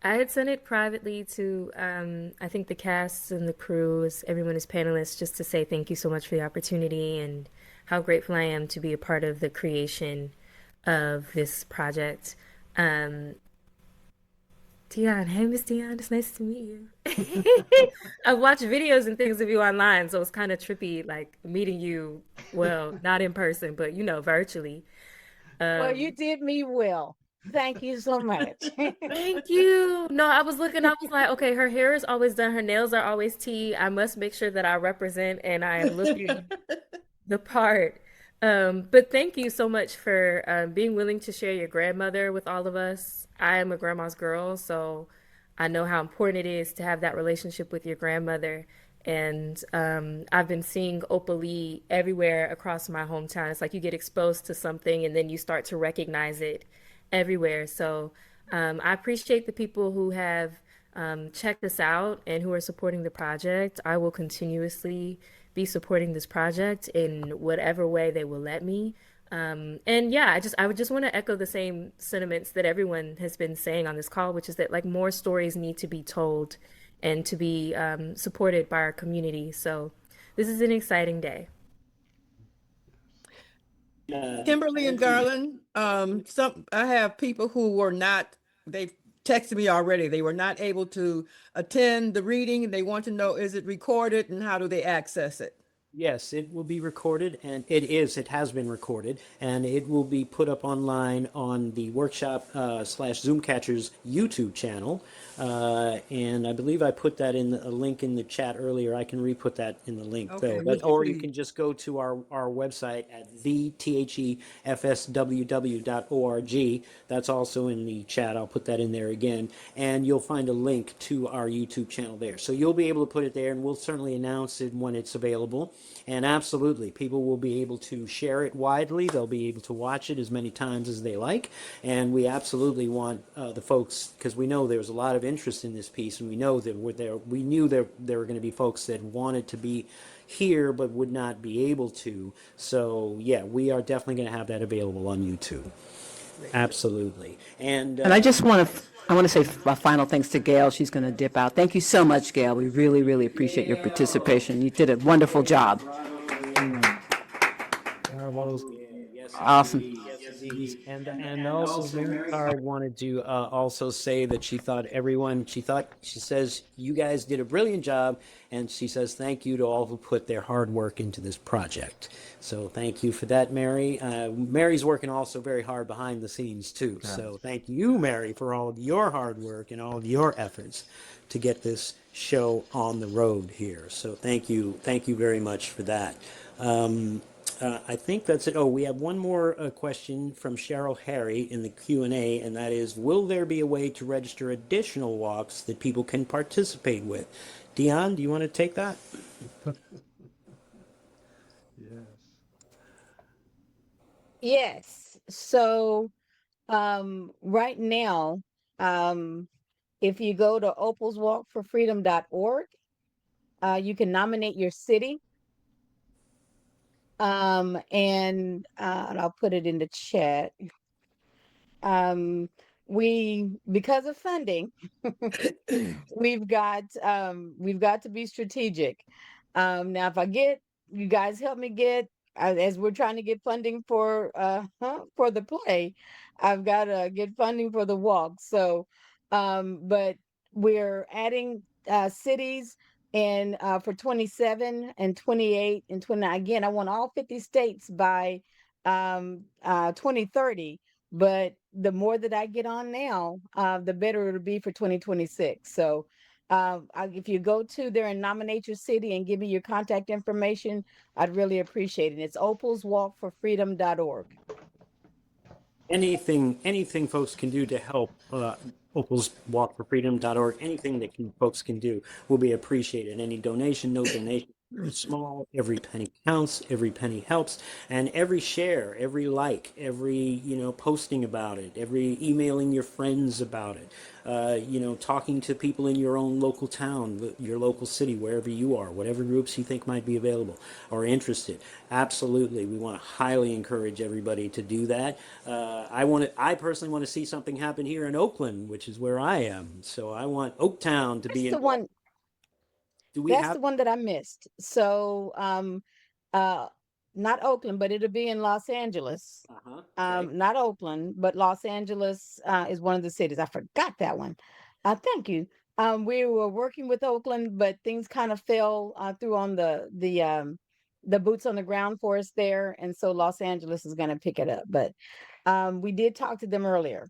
I had sent it privately to, I think the cast and the crew, everyone as panelists, just to say thank you so much for the opportunity and how grateful I am to be a part of the creation of this project. Dion, hey Miss Dion, it's nice to meet you. I've watched videos and things of you online, so it's kind of trippy, like meeting you, well, not in person, but virtually. Well, you did me well. Thank you so much. Thank you. No, I was like, okay, her hair is always done, her nails are always tea. I must make sure that I represent and I am looking the part. But thank you so much for being willing to share your grandmother with all of us. I am a grandma's girl, so I know how important it is to have that relationship with your grandmother. And I've been seeing Opal Lee everywhere across my hometown. It's like you get exposed to something and then you start to recognize it everywhere. So I appreciate the people who have checked us out and who are supporting the project. I will continuously be supporting this project in whatever way they will let me. And yeah, I would just want to echo the same sentiments that everyone has been saying on this call, which is that like more stories need to be told and to be supported by our community. So this is an exciting day. Kimberly and Garland, I have people who were not, they've texted me already. They were not able to attend the reading. They want to know, is it recorded and how do they access it? Yes, it will be recorded, and it has been recorded, and it will be put up online on the workshop slash Zoomcatchers YouTube channel. And I believe I put that in a link in the chat earlier. I can re-put that in the link Okay, though. would you Or you please? can just go to our website at FSWW.org. That's also in the chat. I'll put that in there again, and you'll find a link to our YouTube channel there. So you'll be able to put it there, and we'll certainly announce it when it's available. And absolutely, people will be able to share it widely. They'll be able to watch it as many times as they like. And we absolutely want the folks, because we know there's a lot of interest in this piece, and we know that we knew there were going to be folks that wanted to be here but would not be able to. So yeah, we are definitely going to have that available on YouTube. Absolutely. And I just want to say my final thanks to Gail. She's going to dip out. Thank you so much, Gail. We really, really appreciate your participation. You did a wonderful job. Awesome. And also Mary Card wanted to also say that she says you guys did a brilliant job, and she says thank you to all who put their hard work into this project. So thank you for that, Mary. Mary's working also very hard behind the scenes too. So thank you, Mary, for all of your hard work and all of your efforts to get this show on the road here. So thank you very much for that. I think that's it. Oh, we have one more question from Cheryl Harry in the Q&A, and that is, will there be a way to register additional walks that people can participate with? Dion, do you want to take that? Yes. So right now, if you go to opalswalkforfreedom.org, you can nominate your city. And I'll put it in the chat. Because of funding, we've got to be strategic. Now, if you guys help me get, as we're trying to get funding for the play, I've got to get funding for the walk. So, but we're adding cities. And for 27 and 28 and 29, again, I want all 50 states by 2030. But the more that I get on now, the better it'll be for 2026. So if you go to there and nominate your city and give me your contact information, I'd really appreciate it. It's opalswalkforfreedom.org. Anything folks can do to help opalswalkforfreedom.org, anything that folks can do will be appreciated. Any donation, no donation, very small, every penny counts, every penny helps, and every share, every like, every posting about it, every emailing your friends about it, talking to people in your own local town, your local city, wherever you are, whatever groups you think might be available or interested. Absolutely, we want to highly encourage everybody to do that. I personally want to see something happen here in Oakland, which is where I am. So I want Oaktown to be the one. That's the one that I missed. So not Oakland, but it'll be in Los Angeles. Not Oakland, but Los Angeles is one of the cities. I forgot that one. Thank you. We were working with Oakland, but things kind of fell through on the boots on the ground for us there, and so Los Angeles is going to pick it up. But we did talk to them earlier,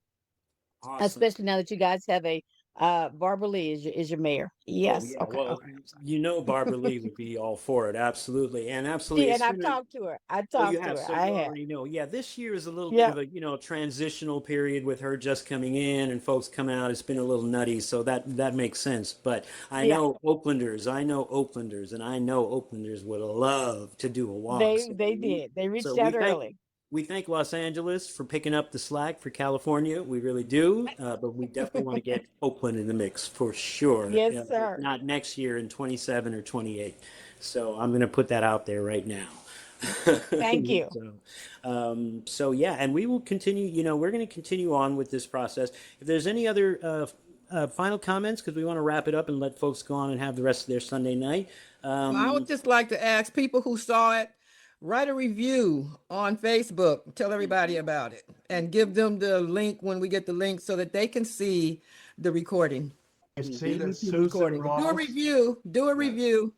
especially now that you guys have a Barbara Lee is your mayor. Yes. Oh, yeah. Okay. Well, Barbara Lee would be all for it. Absolutely. And absolutely. Yeah, and I've talked to her. I talked to her. So I you have. already know. Yeah, this year is a little bit of a transitional period with her just coming in and folks coming out. It's been a little nutty, so that makes sense. But I know Oaklanders, and I know Oaklanders would love to do a walk. They did. They reached out early. We thank Los Angeles for picking up the slack for California. We really do. But we definitely want to get Oakland in the mix for sure. Yes, sir. Not next year in 27 or 28. So I'm going to put that out there right now. Thank you. So yeah, and we will continue. We're going to continue on with this process. If there's any other final comments, because we want to wrap it up and let folks go on and have the rest of their Sunday night. Well, I would just like to ask people who saw it, write a review on Facebook, tell everybody about it, and give them the link when we get the link so that they can see the recording. See that YouTube Susan recording. Ross. Do a review. Do a review.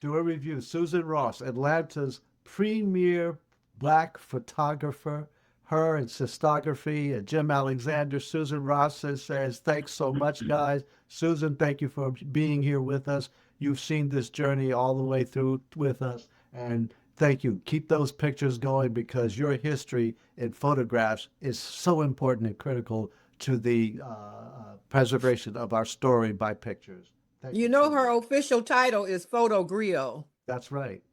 Do a review. Susan Ross, Atlanta's premier Black photographer. Her and Sistography and Jim Alexander. Susan Ross says, thanks so much, guys. Susan, thank you for being here with us. You've seen this journey all the way through with us. And thank you. Keep those pictures going, because your history in photographs is so important and critical to the preservation of our story by pictures. You know, her official title is Photo Griot. That's right.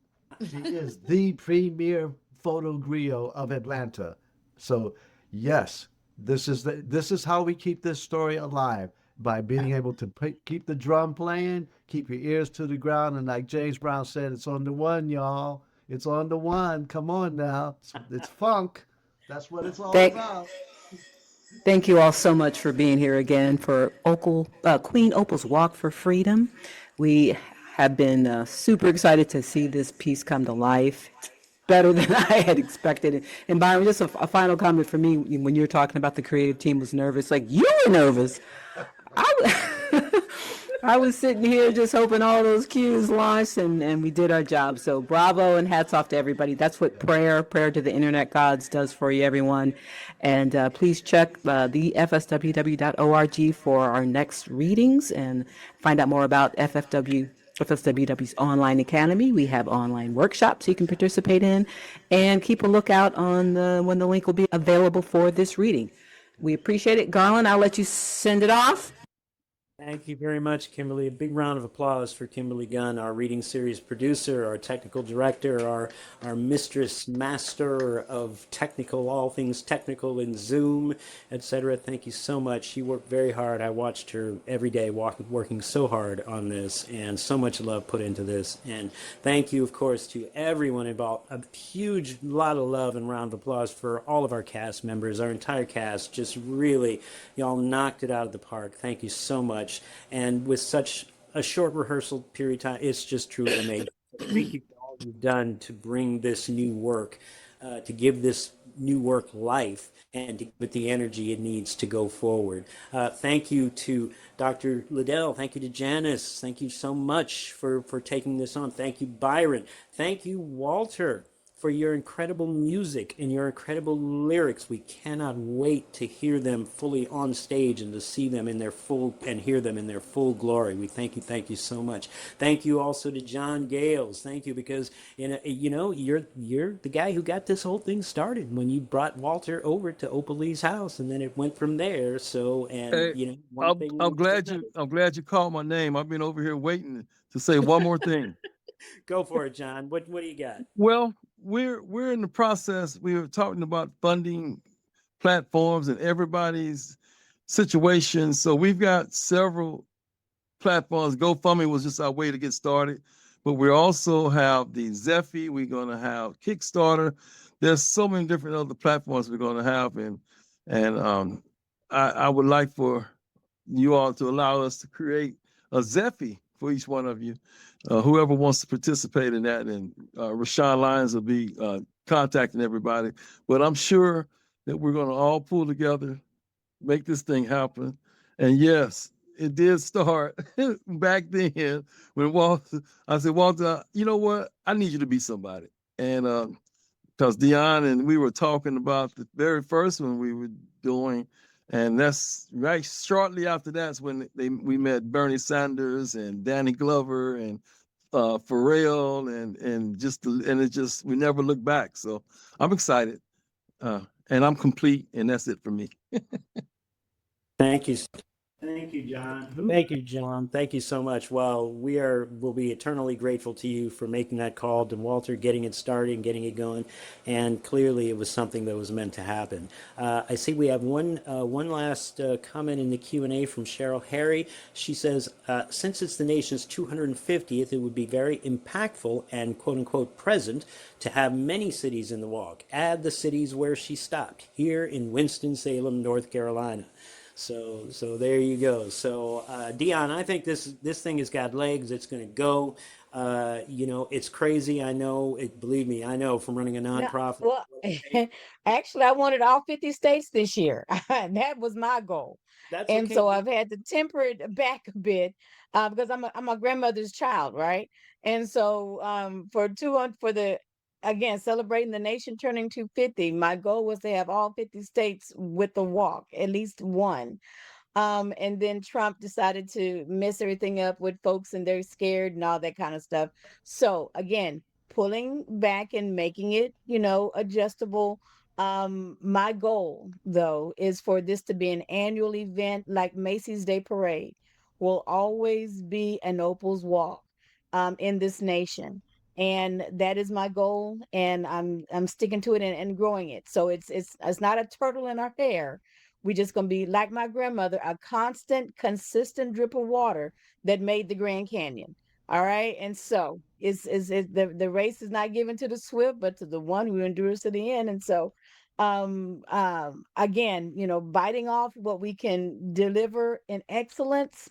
She is the premier photo griot of Atlanta. So yes, this is how we keep this story alive, by being able to keep the drum playing, keep your ears to the ground, and like James Brown said, it's on the one, y'all. It's on the one. Come on now. It's funk. That's what it's all about. Thank you all so much for being here again for Queen Opal's Walk for Freedom. We have been super excited to see this piece come to life. Better than I had expected. And Byron, just a final comment for me, when you were talking about the creative team was nervous, like you were nervous. I was sitting here just hoping all those cues launched, and we did our job. So bravo and hats off to everybody. That's what prayer to the internet gods does for you, everyone. And please check the FSWW.org for our next readings and find out more about FSWW's online academy. We have online workshops you can participate in, and keep a lookout on when the link will be available for this reading. We appreciate it. Garland, I'll let you send it off. Thank you very much, Kimberly. A big round of applause for Kimberly Gunn, our reading series producer, our technical director, our mistress, master of technical, all things technical in Zoom, etc. Thank you so much. She worked very hard. I watched her every day working so hard on this, and so much love put into this. And thank you, of course, to everyone involved. A huge lot of love and round of applause for all of our cast members, our entire cast. Just really, y'all knocked it out of the park. Thank you so much. And with such a short rehearsal period of time, it's just truly amazing. Thank you for all you've done to bring this new work, to give this new work life, and to give it the energy it needs to go forward. Thank you to Dr. Liddell. Thank you to Janice. Thank you so much for taking this on. Thank you, Byron. Thank you, Walter, for your incredible music and your incredible lyrics. We cannot wait to hear them fully on stage and to see them in their full and hear them in their full glory. We thank you so much. Thank you also to John Gales. Thank you, because you're the guy who got this whole thing started when you brought Walter over to Opal Lee's house, and then it went from there. So, and hey, I'm glad you called my name. I've been over here waiting to say one more thing. Go for it, John. What do you got? Well, we're in the process. We were talking about funding platforms and everybody's situation. So we've got several platforms. GoFundMe was just our way to get started, but we also have the Zephy. We're going to have Kickstarter. There's so many different other platforms we're going to have, and I would like for you all to allow us to create a Zephy for each one of you. Whoever wants to participate in that, and Rashawn Lyons will be contacting everybody. But I'm sure that we're going to all pull together, make this thing happen. And yes, it did start back then when I said, Walter, you know what? I need you to be somebody. And because Dion and we were talking about the very first one we were doing, and that's right shortly after that's when we met Bernie Sanders and Danny Glover and Pharrell and we never looked back. So I'm excited, and I'm complete, and that's it for me. Thank you. Thank you, John. Thank you, John. Thank you so much. Well, will be eternally grateful to you for making that call, to Walter, getting it started and getting it going. And clearly, it was something that was meant to happen. I see we have one last comment in the Q&A from Cheryl Harry. She says, since it's the nation's 250th, it would be very impactful and quote unquote present to have many cities in the walk. Add the cities where she stopped, here in Winston-Salem, North Carolina. So there you go. So Dion, I think this thing has got legs. It's going to go. It's crazy. I know it. Believe me, I know from running a No, nonprofit. well, actually, I wanted all 50 states this year. That was my goal. That's And okay. so I've had to temper it back a bit because I'm a grandmother's child, right? And so for the again celebrating the nation turning 250, my goal was to have all 50 states with the walk, at least one. And then Trump decided to mess everything up with folks and they're scared and all that kind of stuff. So again, pulling back and making it, adjustable. My goal though is for this to be an annual event like Macy's Day Parade will always be an Opal's Walk in this nation. And that is my goal, and I'm sticking to it and growing it. So it's not a turtle in our hair. We're just gonna be like my grandmother, a constant, consistent drip of water that made the Grand Canyon. All right. And so the race is not given to the swift, but to the one who endures to the end. And so again, biting off what we can deliver in excellence,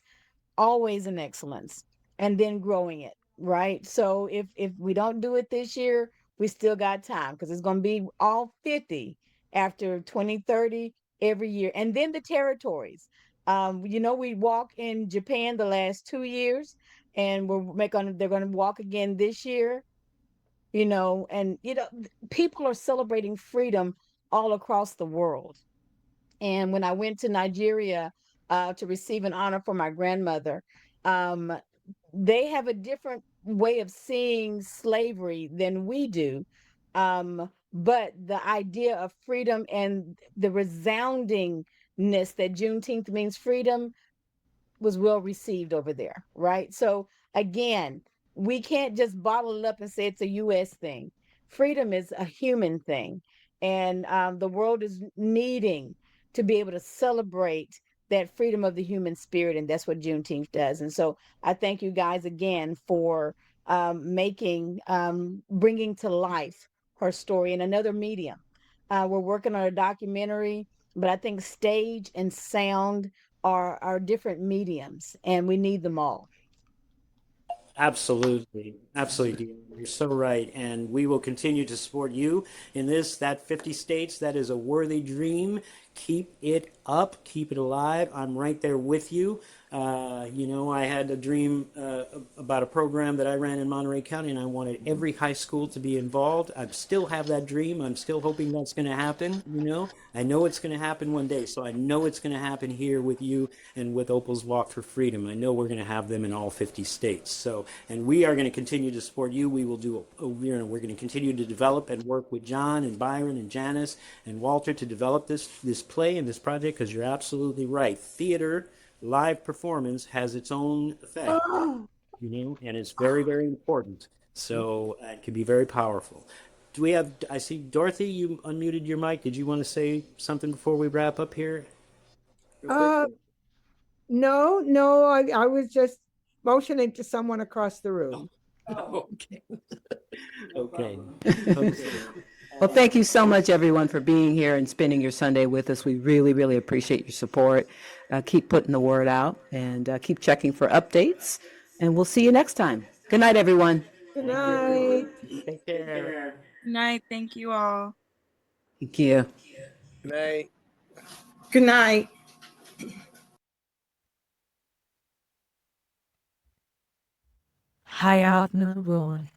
always in excellence, and then growing it, right? So if we don't do it this year, we still got time because it's going to be all 50 after 2030 every year. And then the territories. We walk in Japan the last 2 years, and they're going to walk again this year. And people are celebrating freedom all across the world. And when I went to Nigeria to receive an honor for my grandmother, um, they have a different way of seeing slavery than we do. But the idea of freedom and the resoundingness that Juneteenth means freedom was well received over there, right? So again, we can't just bottle it up and say it's a U.S. thing. Freedom is a human thing, and the world is needing to be able to celebrate that freedom of the human spirit, and that's what Juneteenth does. And so I thank you guys again for bringing to life her story in another medium. We're working on a documentary, but I think stage and sound are different mediums, and we need them all. Absolutely. Absolutely, Dean. You're so right. And we will continue to support you in that 50 states. That is a worthy dream. Keep it up, keep it alive. I'm right there with you. I had a dream about a program that I ran in Monterey County, and I wanted every high school to be involved. I still have that dream. I'm still hoping that's going to happen. I know it's going to happen one day. So I know it's going to happen here with you and with Opal's Walk for Freedom. I know we're going to have them in all 50 states. So, and we are going to continue to support you. We will we're going to continue to develop and work with John and Byron and Janice and Walter to develop this play and this project, because you're absolutely right. Theater, live performance has its own effect, and it's very, very important. So it can be very powerful. I see Dorothy, you unmuted your mic. Did you want to say something before we wrap up here? No, I was just motioning to someone across the room. Okay. Okay. Well, thank you so much, everyone, for being here and spending your Sunday with us. We really, really appreciate your support. Keep putting the word out and keep checking for updates. And we'll see you next time. Good night, everyone. Good night. Take care. Good night. Thank you all. Thank you. Good night. Good night. High out, number one.